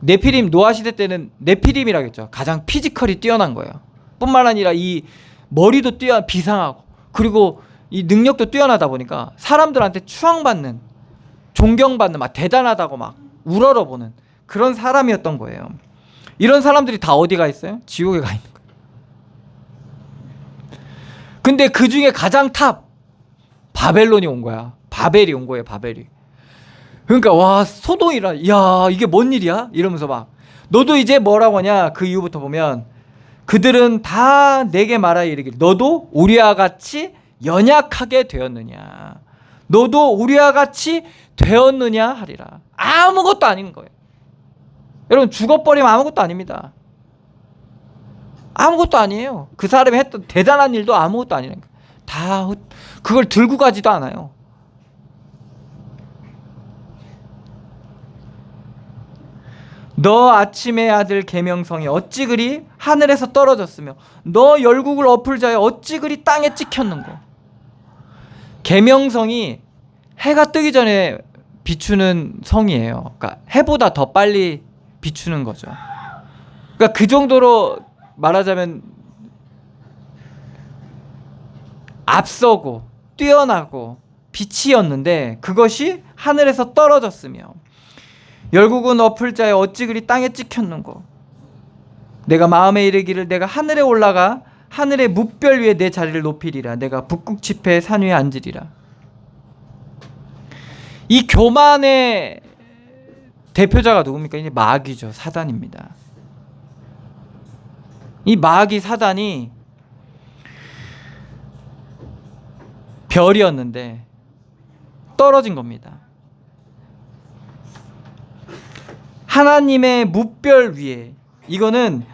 네피림, 노아 시대 때는 네피림이라고 했죠. 가장 피지컬이 뛰어난 거예요. 뿐만 아니라 이 머리도 비상하고, 그리고 이 능력도 뛰어나다 보니까 사람들한테 추앙받는, 존경받는, 막 대단하다고 막 우러러보는 그런 사람이었던 거예요. 이런 사람들이 다 어디 가 있어요? 지옥에 가 있는 거예요. 근데 그 중에 가장 탑 바벨론이 온 거야. 바벨이 온 거예요. 바벨이. 그러니까 와, 소동이라, 야 이게 뭔 일이야? 이러면서 막, 너도 이제 뭐라고 하냐, 그 이후부터 보면 그들은 다 내게 말하여 이르기를 너도 우리와 같이 연약하게 되었느냐, 너도 우리와 같이 되었느냐 하리라. 아무것도 아닌 거예요. 여러분, 죽어버리면 아무것도 아닙니다. 아무것도 아니에요. 그 사람이 했던 대단한 일도 아무것도 아니라는 거예요. 다 그걸 들고 가지도 않아요. 너 아침의 아들 계명성이 어찌 그리 하늘에서 떨어졌으며 너 열국을 엎을 자여 어찌 그리 땅에 찍혔는고. 계명성이 해가 뜨기 전에 비추는 성이에요. 그러니까 해보다 더 빨리 비추는 거죠. 그러니까 그 정도로 말하자면 앞서고 뛰어나고 빛이었는데, 그것이 하늘에서 떨어졌으며 열국은 엎을 자여 어찌 그리 땅에 찍혔는고. 내가 마음에 이르기를 내가 하늘에 올라가 하늘의 뭇별 위에 내 자리를 높이리라. 내가 북극 지폐의 산 위에 앉으리라. 이 교만의 대표자가 누굽니까? 이제 마귀죠. 사단입니다. 이 마귀 사단이 별이었는데 떨어진 겁니다. 하나님의 뭇별 위에, 이거는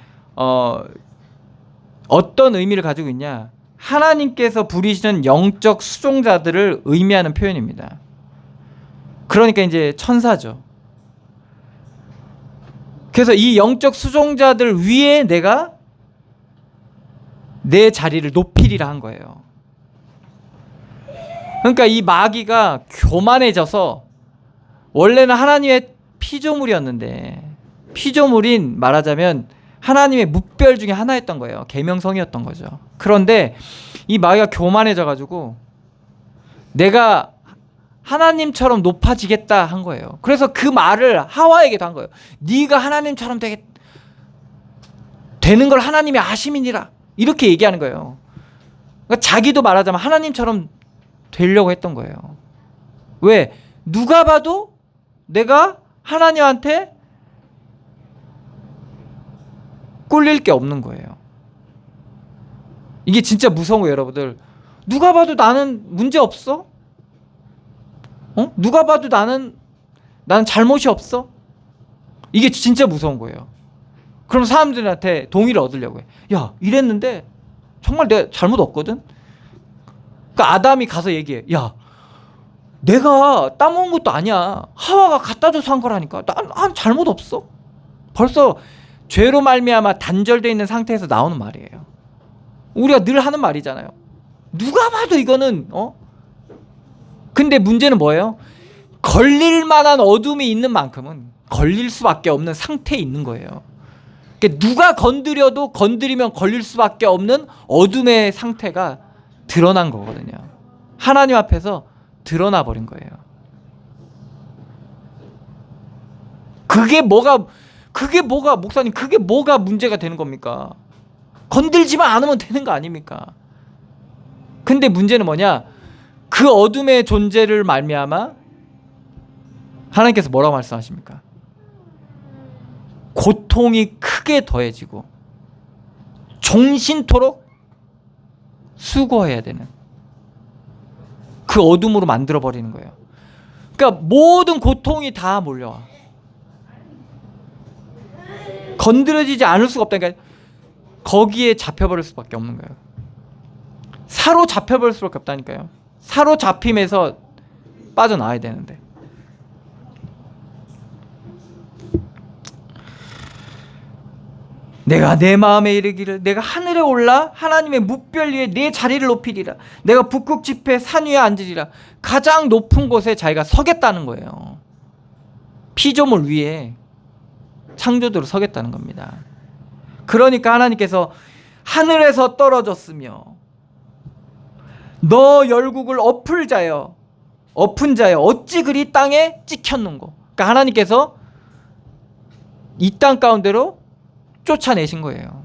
어떤 의미를 가지고 있냐, 하나님께서 부리시는 영적 수종자들을 의미하는 표현입니다. 그러니까 이제 천사죠. 그래서 이 영적 수종자들 위에 내가 내 자리를 높이리라 한 거예요. 그러니까 이 마귀가 교만해져서, 원래는 하나님의 피조물이었는데, 피조물인 말하자면 하나님의 뭇별 중에 하나였던 거예요. 계명성이었던 거죠. 그런데 이 마귀가 교만해져 가지고 내가 하나님처럼 높아지겠다 한 거예요. 그래서 그 말을 하와에게도 한 거예요. 네가 하나님처럼 되는 걸 하나님이 아심이니라, 이렇게 얘기하는 거예요. 그러니까 자기도 말하자면 하나님처럼 되려고 했던 거예요. 왜? 누가 봐도 내가 하나님한테 꿀릴 게 없는 거예요. 이게 진짜 무서운 거예요, 여러분들. 누가 봐도 나는 문제 없어? 누가 봐도 나는 잘못이 없어? 이게 진짜 무서운 거예요. 그럼 사람들한테 동의를 얻으려고 해. 야, 이랬는데 정말 내가 잘못 없거든? 그러니까 아담이 가서 얘기해. 야, 내가 따먹은 것도 아니야. 하와가 갖다 줘서 한 거라니까. 난 잘못 없어. 벌써 죄로 말미암아 단절되어 있는 상태에서 나오는 말이에요. 우리가 늘 하는 말이잖아요. 누가 봐도 이거는 근데 문제는 뭐예요? 걸릴 만한 어둠이 있는 만큼은 걸릴 수밖에 없는 상태에 있는 거예요. 그러니까 누가 건드리면 걸릴 수밖에 없는 어둠의 상태가 드러난 거거든요. 하나님 앞에서 드러나 버린 거예요. 그게 뭐가 목사님, 그게 뭐가 문제가 되는 겁니까? 건들지만 않으면 되는 거 아닙니까? 근데 문제는 뭐냐? 그 어둠의 존재를 말미암아 하나님께서 뭐라고 말씀하십니까? 고통이 크게 더해지고 종신토록 수고해야 되는 그 어둠으로 만들어 버리는 거예요. 그러니까 모든 고통이 다 몰려와. 건드려지지 않을 수가 없다니까. 거기에 잡혀버릴 수밖에 없는 거예요. 사로잡혀버릴 수밖에 없다니까요. 사로잡힘에서 빠져나와야 되는데. 내가 내 마음에 이르기를 내가 하늘에 올라 하나님의 뭇별 위에 내 자리를 높이리라. 내가 북극 지폐 산 위에 앉으리라. 가장 높은 곳에 자기가 서겠다는 거예요. 피조물 위에 창조주로 서겠다는 겁니다. 그러니까 하나님께서 하늘에서 떨어졌으며 너 열국을 엎은 자여 어찌 그리 땅에 찍혔는고. 그러니까 하나님께서 이 땅 가운데로 쫓아내신 거예요.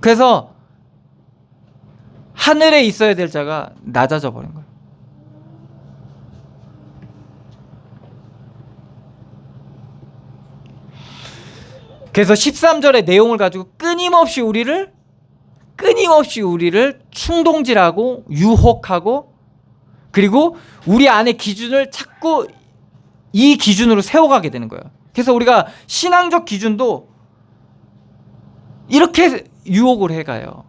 그래서 하늘에 있어야 될 자가 낮아져 버린 거예요. 그래서 13절의 내용을 가지고 끊임없이 우리를 충동질하고 유혹하고, 그리고 우리 안에 기준을 자꾸 이 기준으로 세워가게 되는 거예요. 그래서 우리가 신앙적 기준도 이렇게 유혹을 해가요.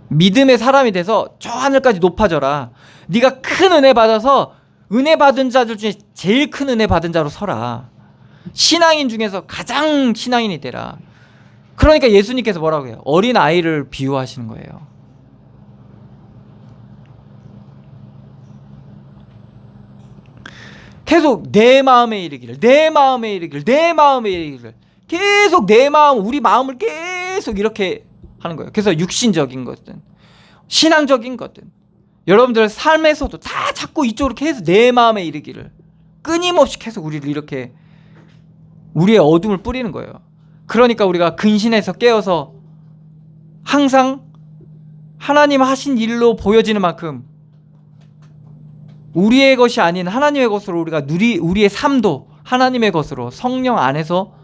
믿음의 사람이 돼서 저 하늘까지 높아져라. 네가 큰 은혜 받아서 은혜 받은 자들 중에 제일 큰 은혜 받은 자로 서라. 신앙인 중에서 가장 신앙인이 되라. 그러니까 예수님께서 뭐라고 해요? 어린 아이를 비유하시는 거예요. 계속 내 마음에 이르기를 계속 내 마음, 우리 마음을 계속 이렇게 하는 거예요. 그래서 육신적인 것든 신앙적인 것든 여러분들 삶에서도 다 자꾸 이쪽으로 계속 내 마음에 이르기를 끊임없이 계속 우리를 이렇게 우리의 어둠을 뿌리는 거예요. 그러니까 우리가 근신해서 깨어서 항상 하나님 하신 일로 보여지는 만큼 우리의 것이 아닌 하나님의 것으로 우리가 우리의 삶도 하나님의 것으로 성령 안에서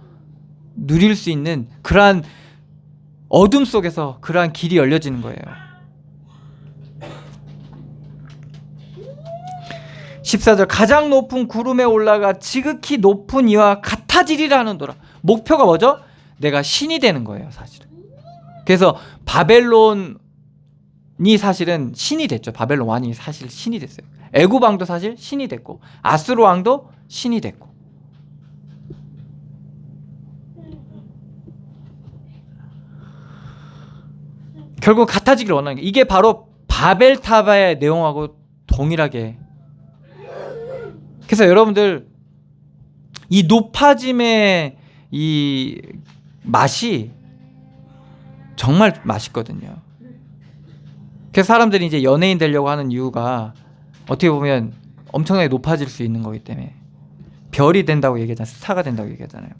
누릴 수 있는 그러한 어둠 속에서 그러한 길이 열려지는 거예요. 14절 가장 높은 구름에 올라가 지극히 높은 이와 같아지리라 하는도라. 목표가 뭐죠? 내가 신이 되는 거예요, 사실은. 그래서 바벨론이 사실은 신이 됐죠. 바벨론 왕이 사실 신이 됐어요. 애굽 왕도 사실 신이 됐고 아수르 왕도 신이 됐고. 결국 같아지기를 원하는 게 이게 바로 바벨탑의 내용하고 동일하게. 그래서 여러분들 이 높아짐의 이 맛이 정말 맛있거든요. 그래서 사람들이 이제 연예인 되려고 하는 이유가 어떻게 보면 엄청나게 높아질 수 있는 거기 때문에 별이 된다고 얘기하잖아요. 스타가 된다고 얘기하잖아요.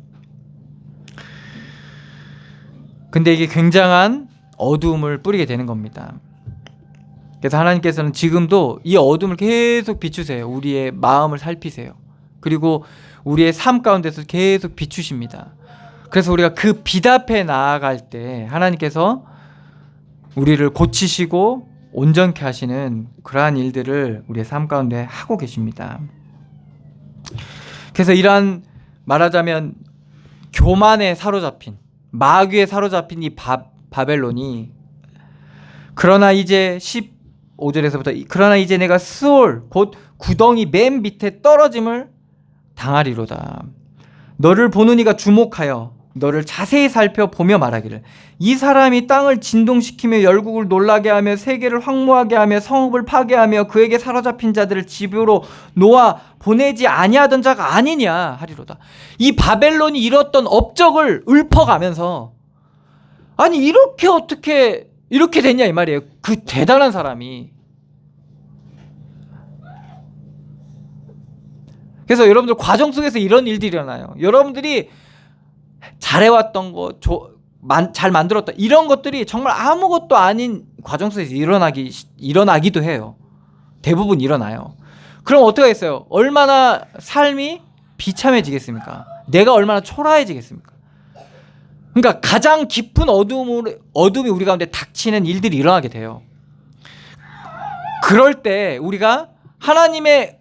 근데 이게 굉장한 어두움을 뿌리게 되는 겁니다. 그래서 하나님께서는 지금도 이 어둠을 계속 비추세요. 우리의 마음을 살피세요. 그리고 우리의 삶 가운데서 계속 비추십니다. 그래서 우리가 그 빛 앞에 나아갈 때 하나님께서 우리를 고치시고 온전케 하시는 그러한 일들을 우리의 삶 가운데 하고 계십니다. 그래서 이러한 말하자면 교만에 사로잡힌, 마귀에 사로잡힌 이 바벨론이 그러나 이제 15절에서부터 그러나 이제 내가 스올 곧 구덩이 맨 밑에 떨어짐을 당하리로다. 너를 보는 이가 주목하여 너를 자세히 살펴보며 말하기를 이 사람이 땅을 진동시키며 열국을 놀라게 하며 세계를 황무하게 하며 성읍을 파괴하며 그에게 사로잡힌 자들을 집으로 놓아 보내지 아니하던 자가 아니냐 하리로다. 이 바벨론이 이뤘던 업적을 읊어가면서 아니 이렇게 어떻게 이렇게 됐냐 이 말이에요. 그 대단한 사람이. 그래서 여러분들 과정 속에서 이런 일들이 일어나요. 여러분들이 잘해왔던 거, 잘 만들었다 이런 것들이 정말 아무것도 아닌 과정 속에서 일어나기도 해요. 대부분 일어나요. 그럼 어떻게 하겠어요? 얼마나 삶이 비참해지겠습니까? 내가 얼마나 초라해지겠습니까? 그러니까 가장 깊은 어둠이 우리 가운데 닥치는 일들이 일어나게 돼요. 그럴 때 우리가 하나님의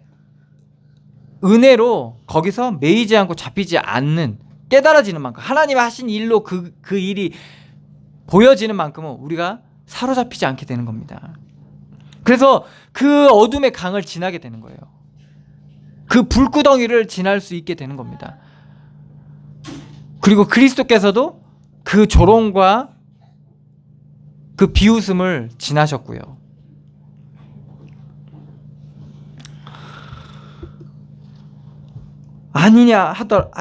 은혜로 거기서 매이지 않고 잡히지 않는 깨달아지는 만큼 하나님이 하신 일로 그 일이 보여지는 만큼은 우리가 사로잡히지 않게 되는 겁니다. 그래서 그 어둠의 강을 지나게 되는 거예요. 그 불구덩이를 지날 수 있게 되는 겁니다. 그리고 그리스도께서도 그 조롱과 그 비웃음을 지나셨고요. 아니냐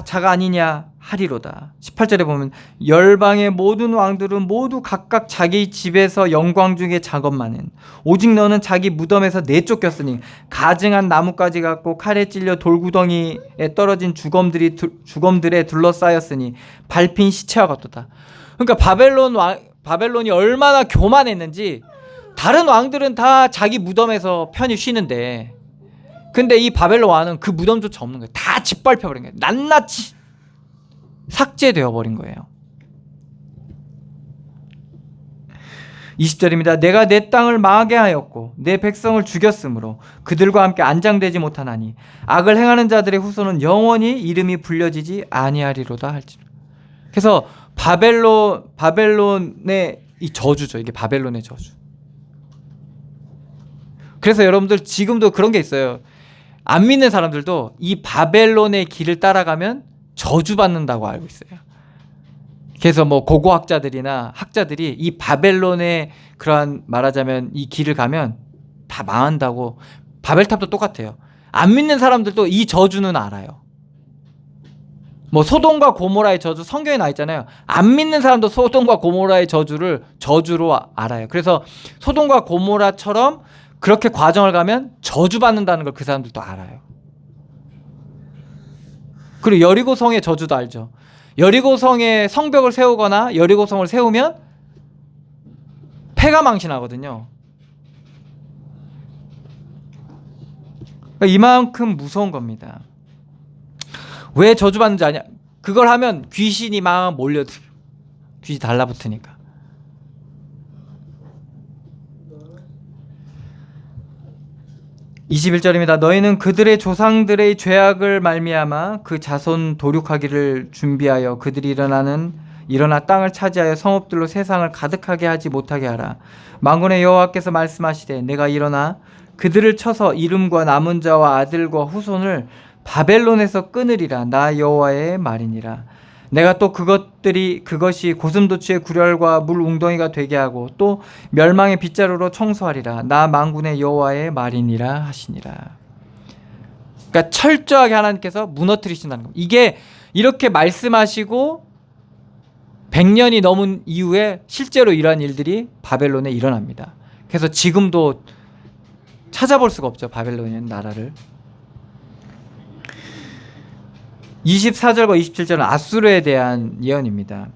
자가 아니냐 하리로다. 18절에 보면 열방의 모든 왕들은 모두 각각 자기 집에서 영광 중에 작업만은 오직 너는 자기 무덤에서 내쫓겼으니 가증한 나뭇가지 같고 칼에 찔려 돌구덩이에 떨어진 주검들에 둘러싸였으니 밟힌 시체와 같도다. 그러니까 바벨론이 얼마나 교만했는지 다른 왕들은 다 자기 무덤에서 편히 쉬는데 근데 이 바벨론 왕은 그 무덤조차 없는 거예요. 다 짓밟혀버린 거예요. 낱낱이 삭제되어 버린 거예요. 20절입니다. 내가 내 땅을 망하게 하였고 내 백성을 죽였으므로 그들과 함께 안장되지 못하나니 악을 행하는 자들의 후손은 영원히 이름이 불려지지 아니하리로다 할지라. 그래서 바벨론의 이 저주죠. 이게 바벨론의 저주. 그래서 여러분들 지금도 그런 게 있어요. 안 믿는 사람들도 이 바벨론의 길을 따라가면 저주받는다고 알고 있어요. 그래서 뭐 고고학자들이나 학자들이 이 바벨론의 그러한 말하자면 이 길을 가면 다 망한다고. 바벨탑도 똑같아요. 안 믿는 사람들도 이 저주는 알아요. 뭐 소돔과 고모라의 저주 성경에 나와 있잖아요. 안 믿는 사람도 소돔과 고모라의 저주를 저주로 알아요. 그래서 소돔과 고모라처럼 그렇게 과정을 가면 저주받는다는 걸 그 사람들도 알아요. 그리고 여리고성의 저주도 알죠. 여리고성에 성벽을 세우거나 여리고성을 세우면 패가 망신하거든요. 그러니까 이만큼 무서운 겁니다. 왜 저주받는지 아냐? 그걸 하면 귀신이 막 몰려들어요. 귀신이 달라붙으니까. 21절입니다. 너희는 그들의 조상들의 죄악을 말미암아 그 자손 도륙하기를 준비하여 그들이 일어나 땅을 차지하여 성읍들로 세상을 가득하게 하지 못하게 하라. 만군의 여호와께서 말씀하시되 내가 일어나 그들을 쳐서 이름과 남은 자와 아들과 후손을 바벨론에서 끊으리라. 나 여호와의 말이니라. 내가 또 그것이 고슴도치의 구렬과 물 웅덩이가 되게 하고 또 멸망의 빗자루로 청소하리라. 나 만군의 여호와의 말이니라 하시니라. 그러니까 철저하게 하나님께서 무너뜨리신다는 겁니다. 이게 이렇게 말씀하시고 100년이 넘은 이후에 실제로 이러한 일들이 바벨론에 일어납니다. 그래서 지금도 찾아볼 수가 없죠. 바벨론이라는 나라를. 24절과 27절은 아수르에 대한 예언입니다.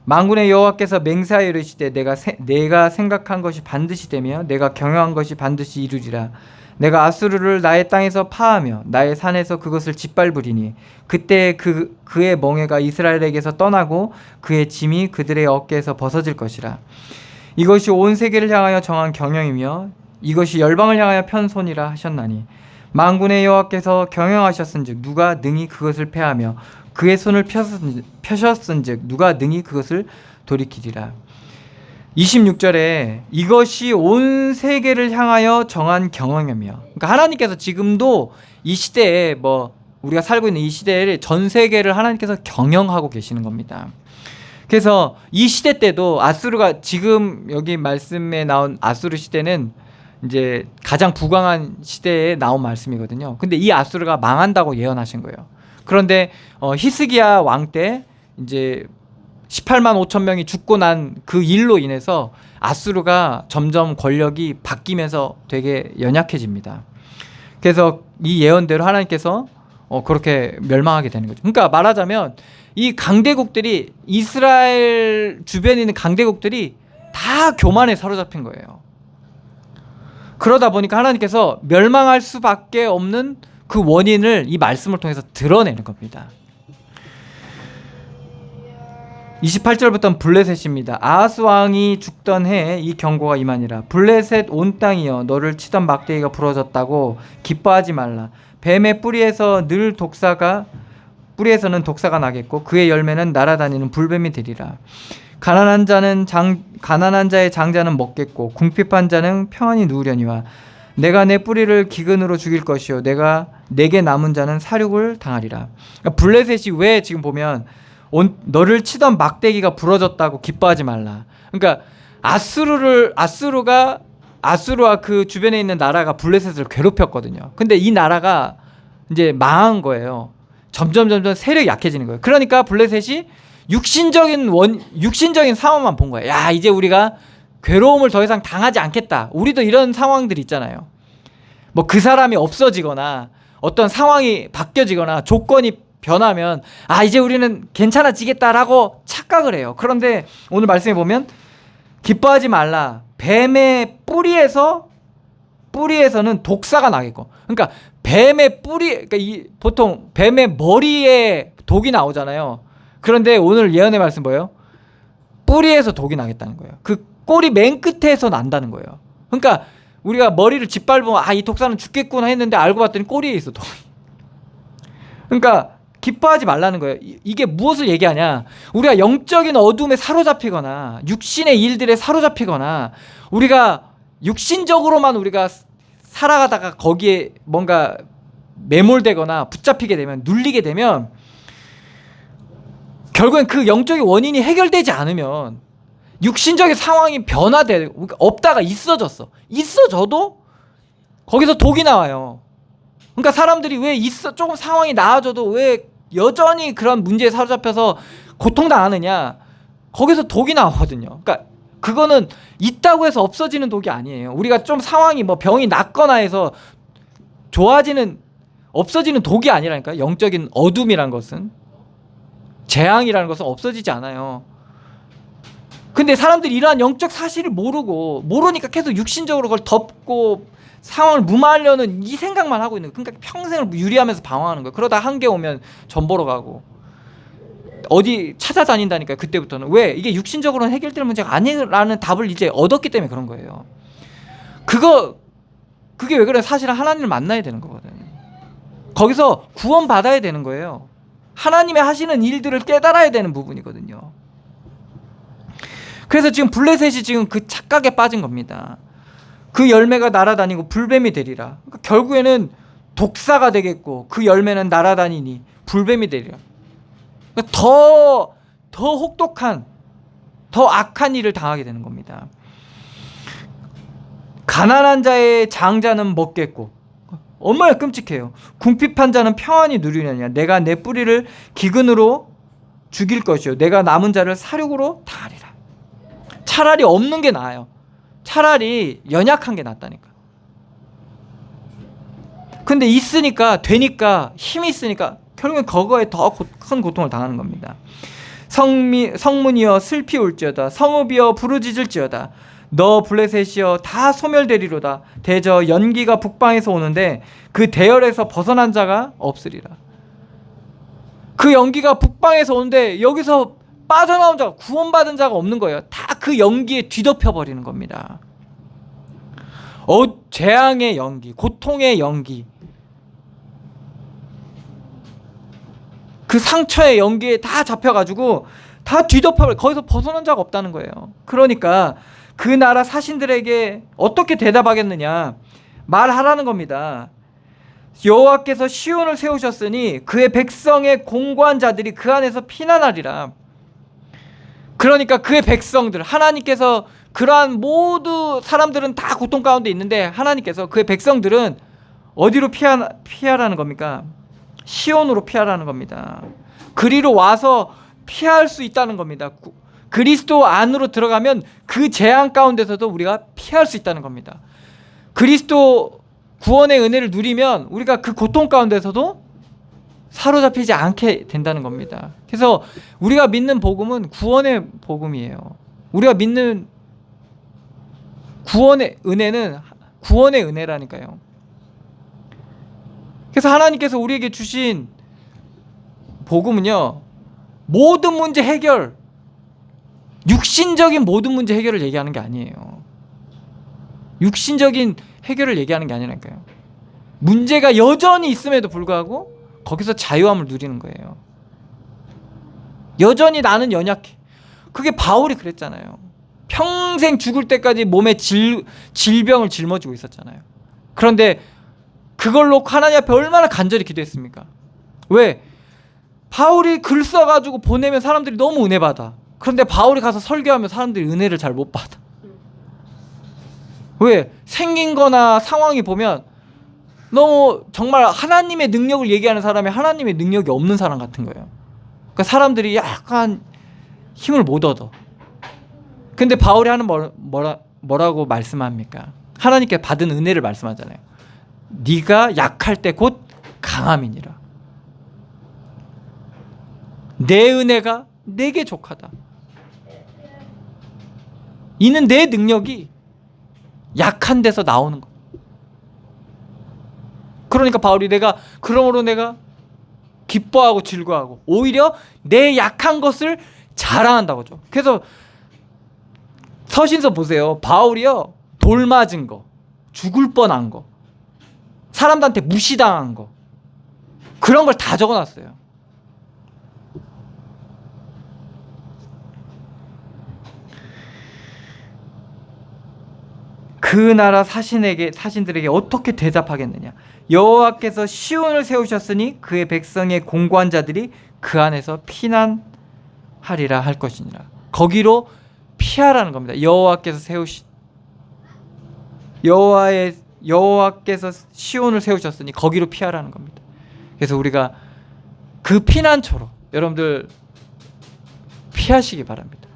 만군의 여호와께서 맹세하여 이르시되 내가 생각한 것이 반드시 되며 내가 경영한 것이 반드시 이루리라. 내가 아수르를 나의 땅에서 파하며 나의 산에서 그것을 짓밟으리니 그때 그의 멍에가 이스라엘에게서 떠나고 그의 짐이 그들의 어깨에서 벗어질 것이라. 이것이 온 세계를 향하여 정한 경영이며 이것이 열방을 향하여 편손이라 하셨나니 만군의 여호와께서 경영하셨은즉 누가 능히 그것을 패하며 그의 손을 펴셨은즉 누가 능히 그것을 돌이키리라. 26절에 이것이 온 세계를 향하여 정한 경영이며, 그러니까 하나님께서 지금도 이 시대에 우리가 살고 있는 이 시대를 전 세계를 하나님께서 경영하고 계시는 겁니다. 그래서 이 시대 때도 아수르가 지금 여기 말씀에 나온 아수르 시대는 이제 가장 부강한 시대에 나온 말씀이거든요. 근데 이 아수르가 망한다고 예언하신 거예요. 그런데 히스기야 왕 때 이제 18만 5천 명이 죽고 난 그 일로 인해서 아수르가 점점 권력이 바뀌면서 되게 연약해집니다. 그래서 이 예언대로 하나님께서 그렇게 멸망하게 되는 거죠. 그러니까 말하자면 이 강대국들이 이스라엘 주변에 있는 강대국들이 다 교만에 사로잡힌 거예요. 그러다 보니까 하나님께서 멸망할 수밖에 없는 그 원인을 이 말씀을 통해서 드러내는 겁니다. 28절부터는 블레셋입니다. 아하스 왕이 죽던 해에 이 경고가 임하니라. 블레셋 온 땅이여 너를 치던 막대기가 부러졌다고 기뻐하지 말라. 뱀의 뿌리에서는 독사가 나겠고 그의 열매는 날아다니는 불뱀이 되리라. 가난한 자의 장자는 먹겠고 궁핍한 자는 평안히 누우려니와 내가 내 뿌리를 기근으로 죽일 것이요 내가 내게 남은 자는 사륙을 당하리라. 그러니까 블레셋이 왜 지금 보면 너를 치던 막대기가 부러졌다고 기뻐하지 말라. 그러니까 아수르와 그 주변에 있는 나라가 블레셋을 괴롭혔거든요. 근데 이 나라가 이제 망한 거예요. 점점 세력이 약해지는 거예요. 그러니까 블레셋이 육신적인 상황만 본 거예요. 야, 이제 우리가 괴로움을 더 이상 당하지 않겠다. 우리도 이런 상황들 있잖아요. 뭐 그 사람이 없어지거나 어떤 상황이 바뀌어지거나 조건이 변하면 이제 우리는 괜찮아지겠다라고 착각을 해요. 그런데 오늘 말씀해 보면 기뻐하지 말라. 뱀의 뿌리에서는 독사가 나겠고. 그러니까 뱀의 뿌리, 그러니까 보통 뱀의 머리에 독이 나오잖아요. 그런데 오늘 예언의 말씀 뭐예요? 뿌리에서 독이 나겠다는 거예요. 그 꼬리 맨 끝에서 난다는 거예요. 그러니까 우리가 머리를 짓밟으면 이 독사는 죽겠구나 했는데 알고 봤더니 꼬리에 있어, 독이. 그러니까 기뻐하지 말라는 거예요. 이게 무엇을 얘기하냐? 우리가 영적인 어둠에 사로잡히거나 육신의 일들에 사로잡히거나 우리가 육신적으로만 우리가 살아가다가 거기에 뭔가 매몰되거나 붙잡히게 되면, 눌리게 되면 결국엔 그 영적인 원인이 해결되지 않으면 육신적인 상황이 변화되고, 그러니까 없다가 있어져도 거기서 독이 나와요. 그러니까 사람들이 왜 조금 상황이 나아져도 왜 여전히 그런 문제에 사로잡혀서 고통당하느냐? 거기서 독이 나오거든요. 그러니까 그거는 있다고 해서 없어지는 독이 아니에요. 우리가 좀 상황이 뭐 병이 낫거나 해서 없어지는 독이 아니라니까요. 영적인 어둠이란 것은, 재앙이라는 것은 없어지지 않아요. 근데 사람들이 이러한 영적 사실을 모르니까 계속 육신적으로 그걸 덮고 상황을 무마하려는 이 생각만 하고 있는 거예요. 그러니까 평생을 유리하면서 방황하는 거예요. 그러다 한계 오면 전 보러 가고 어디 찾아다닌다니까요. 그때부터는. 왜? 이게 육신적으로는 해결될 문제가 아니라는 답을 이제 얻었기 때문에 그런 거예요. 그게 왜 그래? 사실은 하나님을 만나야 되는 거거든. 거기서 구원 받아야 되는 거예요. 하나님의 하시는 일들을 깨달아야 되는 부분이거든요. 그래서 지금 블레셋이 지금 그 착각에 빠진 겁니다. 그 열매가 날아다니고 불뱀이 되리라. 그러니까 결국에는 독사가 되겠고 그 열매는 날아다니니 불뱀이 되리라. 그러니까 더 혹독한, 더 악한 일을 당하게 되는 겁니다. 가난한 자의 장자는 먹겠고, 얼마나 끔찍해요. 궁핍한 자는 평안히 누리느냐. 내가 내 뿌리를 기근으로 죽일 것이요 내가 남은 자를 사륙으로 당하리라. 차라리 없는 게 나아요. 차라리 연약한 게 낫다니까. 근데 되니까 힘이 있으니까 결국엔 그거에 더 큰 고통을 당하는 겁니다. 성문이여 슬피 울지어다. 성읍이여 부르짖을지어다. 너 블레셋이여 다 소멸되리로다. 대저 연기가 북방에서 오는데 그 대열에서 벗어난 자가 없으리라. 그 연기가 북방에서 오는데 여기서 빠져나온 자가, 구원받은 자가 없는 거예요. 다 그 연기에 뒤덮여 버리는 겁니다. 재앙의 연기, 고통의 연기, 그 상처의 연기에 다 잡혀가지고 다 뒤덮여, 거기서 벗어난 자가 없다는 거예요. 그러니까 그 나라 사신들에게 어떻게 대답하겠느냐 말하라는 겁니다. 여호와께서 시온을 세우셨으니 그의 백성의 공고한 자들이 그 안에서 피난하리라. 그러니까 그의 백성들, 하나님께서 그러한 모두 사람들은 다 고통 가운데 있는데 하나님께서 그의 백성들은 어디로 피하라는 겁니까? 시온으로 피하라는 겁니다. 그리로 와서 피할 수 있다는 겁니다. 그리스도 안으로 들어가면 그 재앙 가운데서도 우리가 피할 수 있다는 겁니다. 그리스도 구원의 은혜를 누리면 우리가 그 고통 가운데서도 사로잡히지 않게 된다는 겁니다. 그래서 우리가 믿는 복음은 구원의 복음이에요. 우리가 믿는 구원의 은혜는 구원의 은혜라니까요. 그래서 하나님께서 우리에게 주신 복음은요, 모든 문제 해결, 육신적인 모든 문제 해결을 얘기하는 게 아니에요. 육신적인 해결을 얘기하는 게 아니라니까요. 문제가 여전히 있음에도 불구하고 거기서 자유함을 누리는 거예요. 여전히 나는 연약해. 그게 바울이 그랬잖아요. 평생 죽을 때까지 몸에 질병을 짊어지고 있었잖아요. 그런데 그걸로 하나님 앞에 얼마나 간절히 기도했습니까? 왜? 바울이 글 써가지고 보내면 사람들이 너무 은혜 받아. 그런데 바울이 가서 설교하면 사람들이 은혜를 잘 못 받아. 왜? 생긴 거나 상황이 보면 너무 정말 하나님의 능력을 얘기하는 사람이 하나님의 능력이 없는 사람 같은 거예요. 그러니까 사람들이 약간 힘을 못 얻어. 근데 바울이 하는 뭐라고 말씀합니까? 하나님께 받은 은혜를 말씀하잖아요. 네가 약할 때 곧 강함이니라. 내 은혜가 내게 족하다. 이는 내 능력이 약한 데서 나오는 거. 그러니까 바울이 그러므로 내가 기뻐하고 즐거워하고 오히려 내 약한 것을 자랑한다고죠. 그래서 서신서 보세요. 바울이요, 돌 맞은 거, 죽을 뻔한 거, 사람들한테 무시당한 거, 그런 걸 다 적어놨어요. 그 나라 사신들에게 어떻게 대답하겠느냐? 여호와께서 시온을 세우셨으니 그의 백성의 공고한 자들이 그 안에서 피난하리라 할 것이니라. 거기로 피하라는 겁니다. 여호와께서 시온을 세우셨으니 거기로 피하라는 겁니다. 그래서 우리가 그 피난처로 여러분들 피하시기 바랍니다.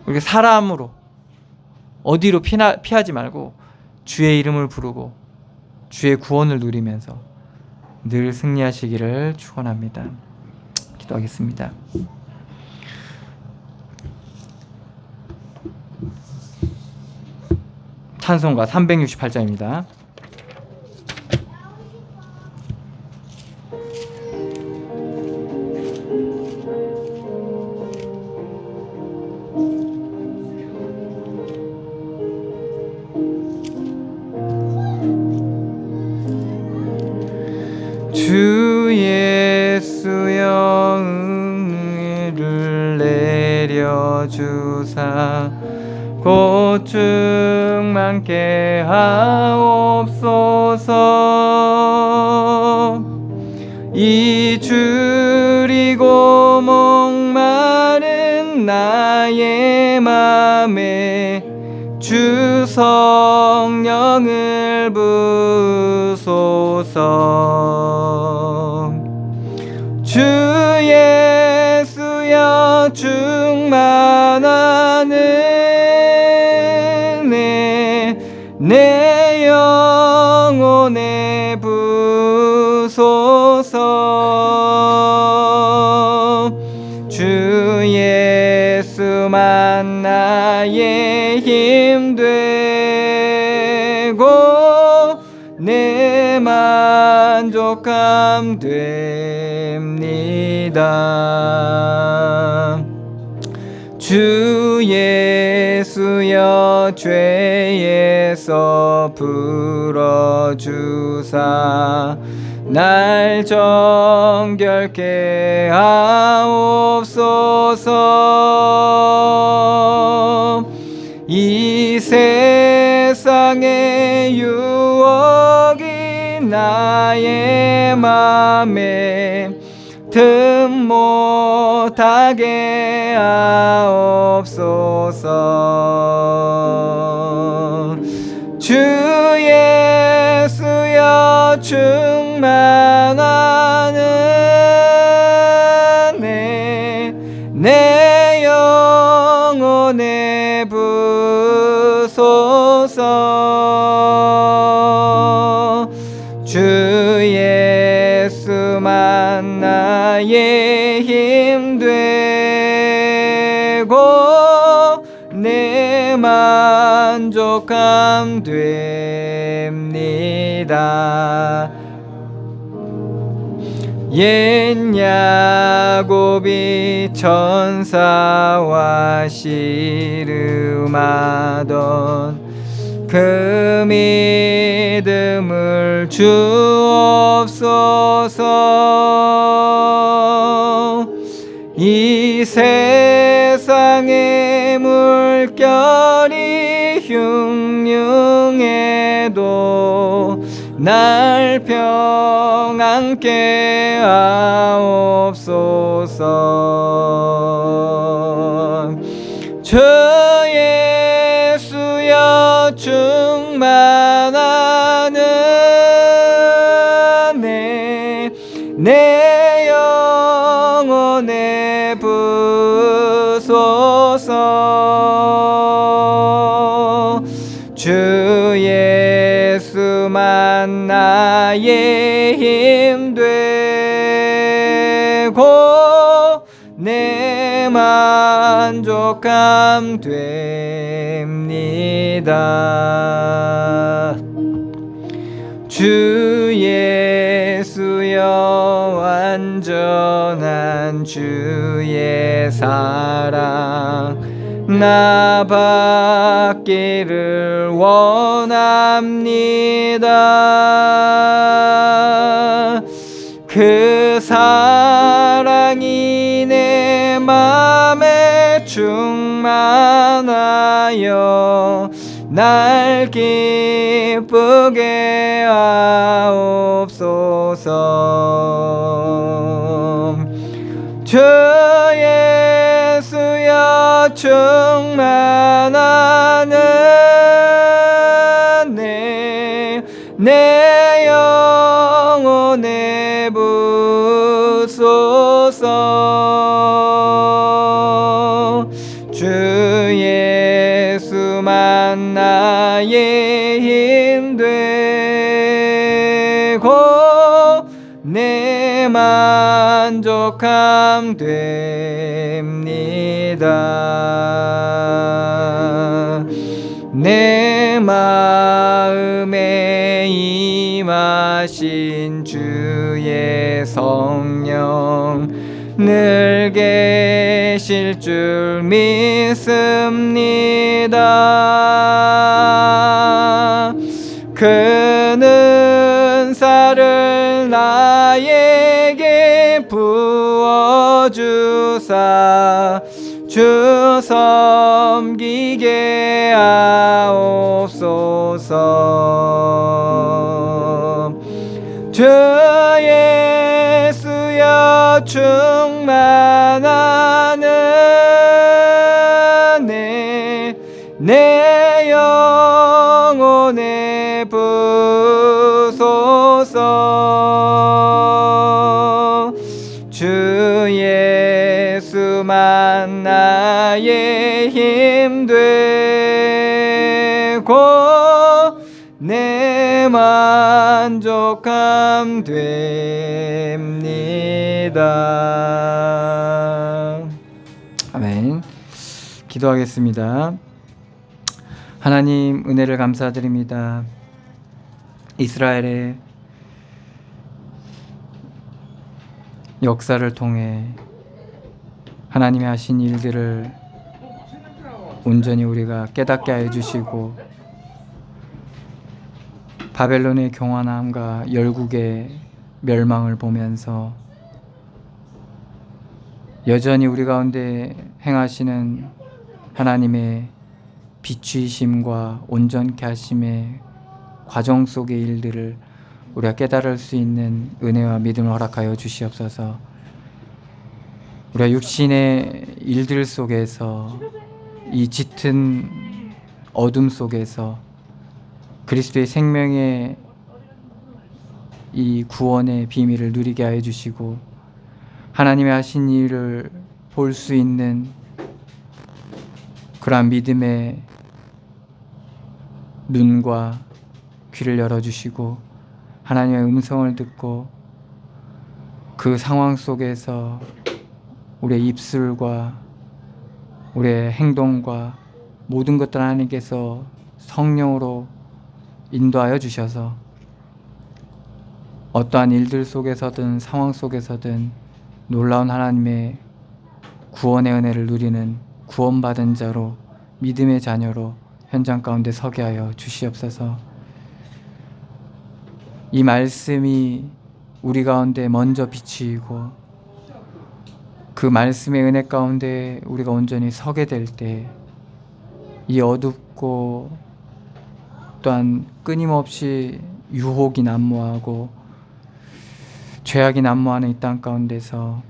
우리가 사람으로 어디로 피하지 말고 주의 이름을 부르고 주의 구원을 누리면서 늘 승리하시기를 축원합니다. 기도하겠습니다. 찬송가 368장입니다. 주 예수여 은혜를 내려주사 곧 충만케 하옵소서. 이 줄이고 목마른 나의 맘에 주 성령을 부소서. 주 예수여 충만한 은혜 내 영혼에 부소서. 주 예수만 나의 힘 되고 내 만족함 됩니다. 주 예수여 죄에서 풀어주사 날 정결케 하옵소서. 이 세상의 유혹이 나의 맘에 틈 못하게 하옵소서. 주 예수여 충만한 은혜 내 영혼에 부소서. 주 예수만 나의 힘 되고 내 만족함 됩니다. 옛 야곱이 천사와 씨름하던 그 믿음을 주옵소서. 이 세상의 물결이 흉흉해도 날 평안케 하옵소서. 주 예수여 충만한 은혜 내 영혼에 부소서. 주 예수만 나의 힘 되고 내 만족함 됩니다. 주 예수여 완전한 주의 사랑 나 받기를 원합니다. 그 사랑이 내 맘에 충만하여 날 기쁘게 하옵소서. 주 예수여 충만한 은혜 내 영혼에 부소서. 주 예수만 나의 힘 되고 내 만족함 됩니다. 내 마음에 임하신 주의 성령 늘 계실 줄 믿습니다. 그는 은사를 나에게 부어주사 주 섬기게 하옵소서. 주 예수여 충만한 은혜 내 영혼에 부소서. 주 예수만 나의 힘 되고 내 만족함 됩니다. 아멘. 기도하겠습니다. 하나님 은혜를 감사드립니다. 이스라엘의 역사를 통해 하나님이 하신 일들을 온전히 우리가 깨닫게 하여 주시고 바벨론의 경환함과 열국의 멸망을 보면서 여전히 우리 가운데 행하시는 하나님의 비추이심과 온전케 하심의 과정 속의 일들을 우리가 깨달을 수 있는 은혜와 믿음을 허락하여 주시옵소서. 우리가 육신의 일들 속에서 이 짙은 어둠 속에서 그리스도의 생명의 이 구원의 비밀을 누리게 하여 주시고 하나님의 하신 일을 볼 수 있는 그러한 믿음의 눈과 귀를 열어주시고 하나님의 음성을 듣고 그 상황 속에서 우리의 입술과 우리의 행동과 모든 것들 하나님께서 성령으로 인도하여 주셔서 어떠한 일들 속에서든 상황 속에서든 놀라운 하나님의 구원의 은혜를 누리는 구원받은 자로 믿음의 자녀로 현장 가운데 서게 하여 주시옵소서. 이 말씀이 우리 가운데 먼저 비추이고 그 말씀의 은혜 가운데 우리가 온전히 서게 될 때 이 어둡고 또한 끊임없이 유혹이 난무하고 죄악이 난무하는 이 땅 가운데서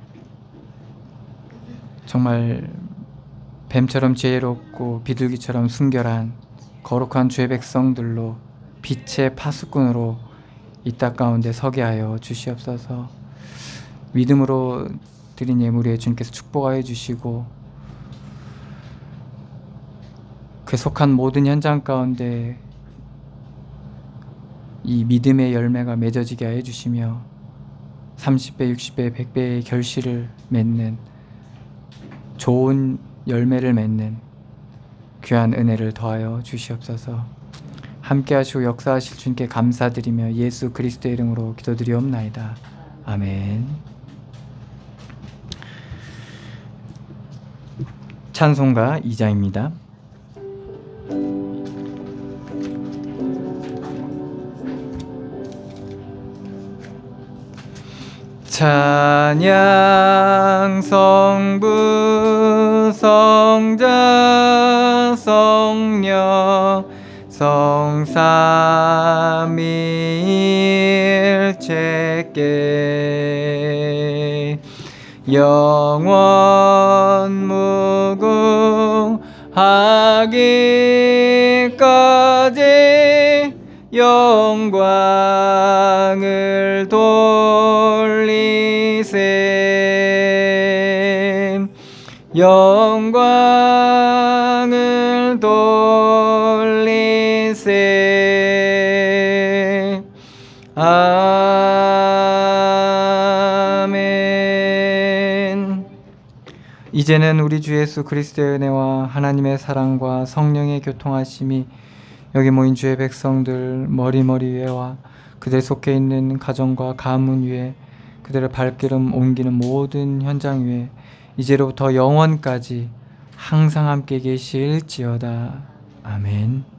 정말 뱀처럼 지혜롭고 비둘기처럼 순결한 거룩한 주의 백성들로 빛의 파수꾼으로 이 땅 가운데 서게 하여 주시옵소서. 믿음으로 드린 예물에 주님께서 축복하여 주시고 그 속한 모든 현장 가운데 이 믿음의 열매가 맺어지게 하여 주시며 30배, 60배, 100배의 결실을 맺는 좋은 열매를 맺는 귀한 은혜를 더하여 주시옵소서. 함께 하시고 역사하실 주님께 감사드리며 예수 그리스도의 이름으로 기도드리옵나이다. 아멘. 찬송가 2장입니다. 찬양 성부 성자 성령 성삼위일체께 영원 무궁하기까지 영광을 돌리세 영광을 돌리세 아멘. 이제는 우리 주 예수 그리스도의 은혜와 하나님의 사랑과 성령의 교통하심이 여기 모인 주의 백성들 머리머리 위에와 그들 속해 있는 가정과 가문 위에 그들의 발걸음 옮기는 모든 현장 위에 이제로부터 영원까지 항상 함께 계실지어다. 아멘.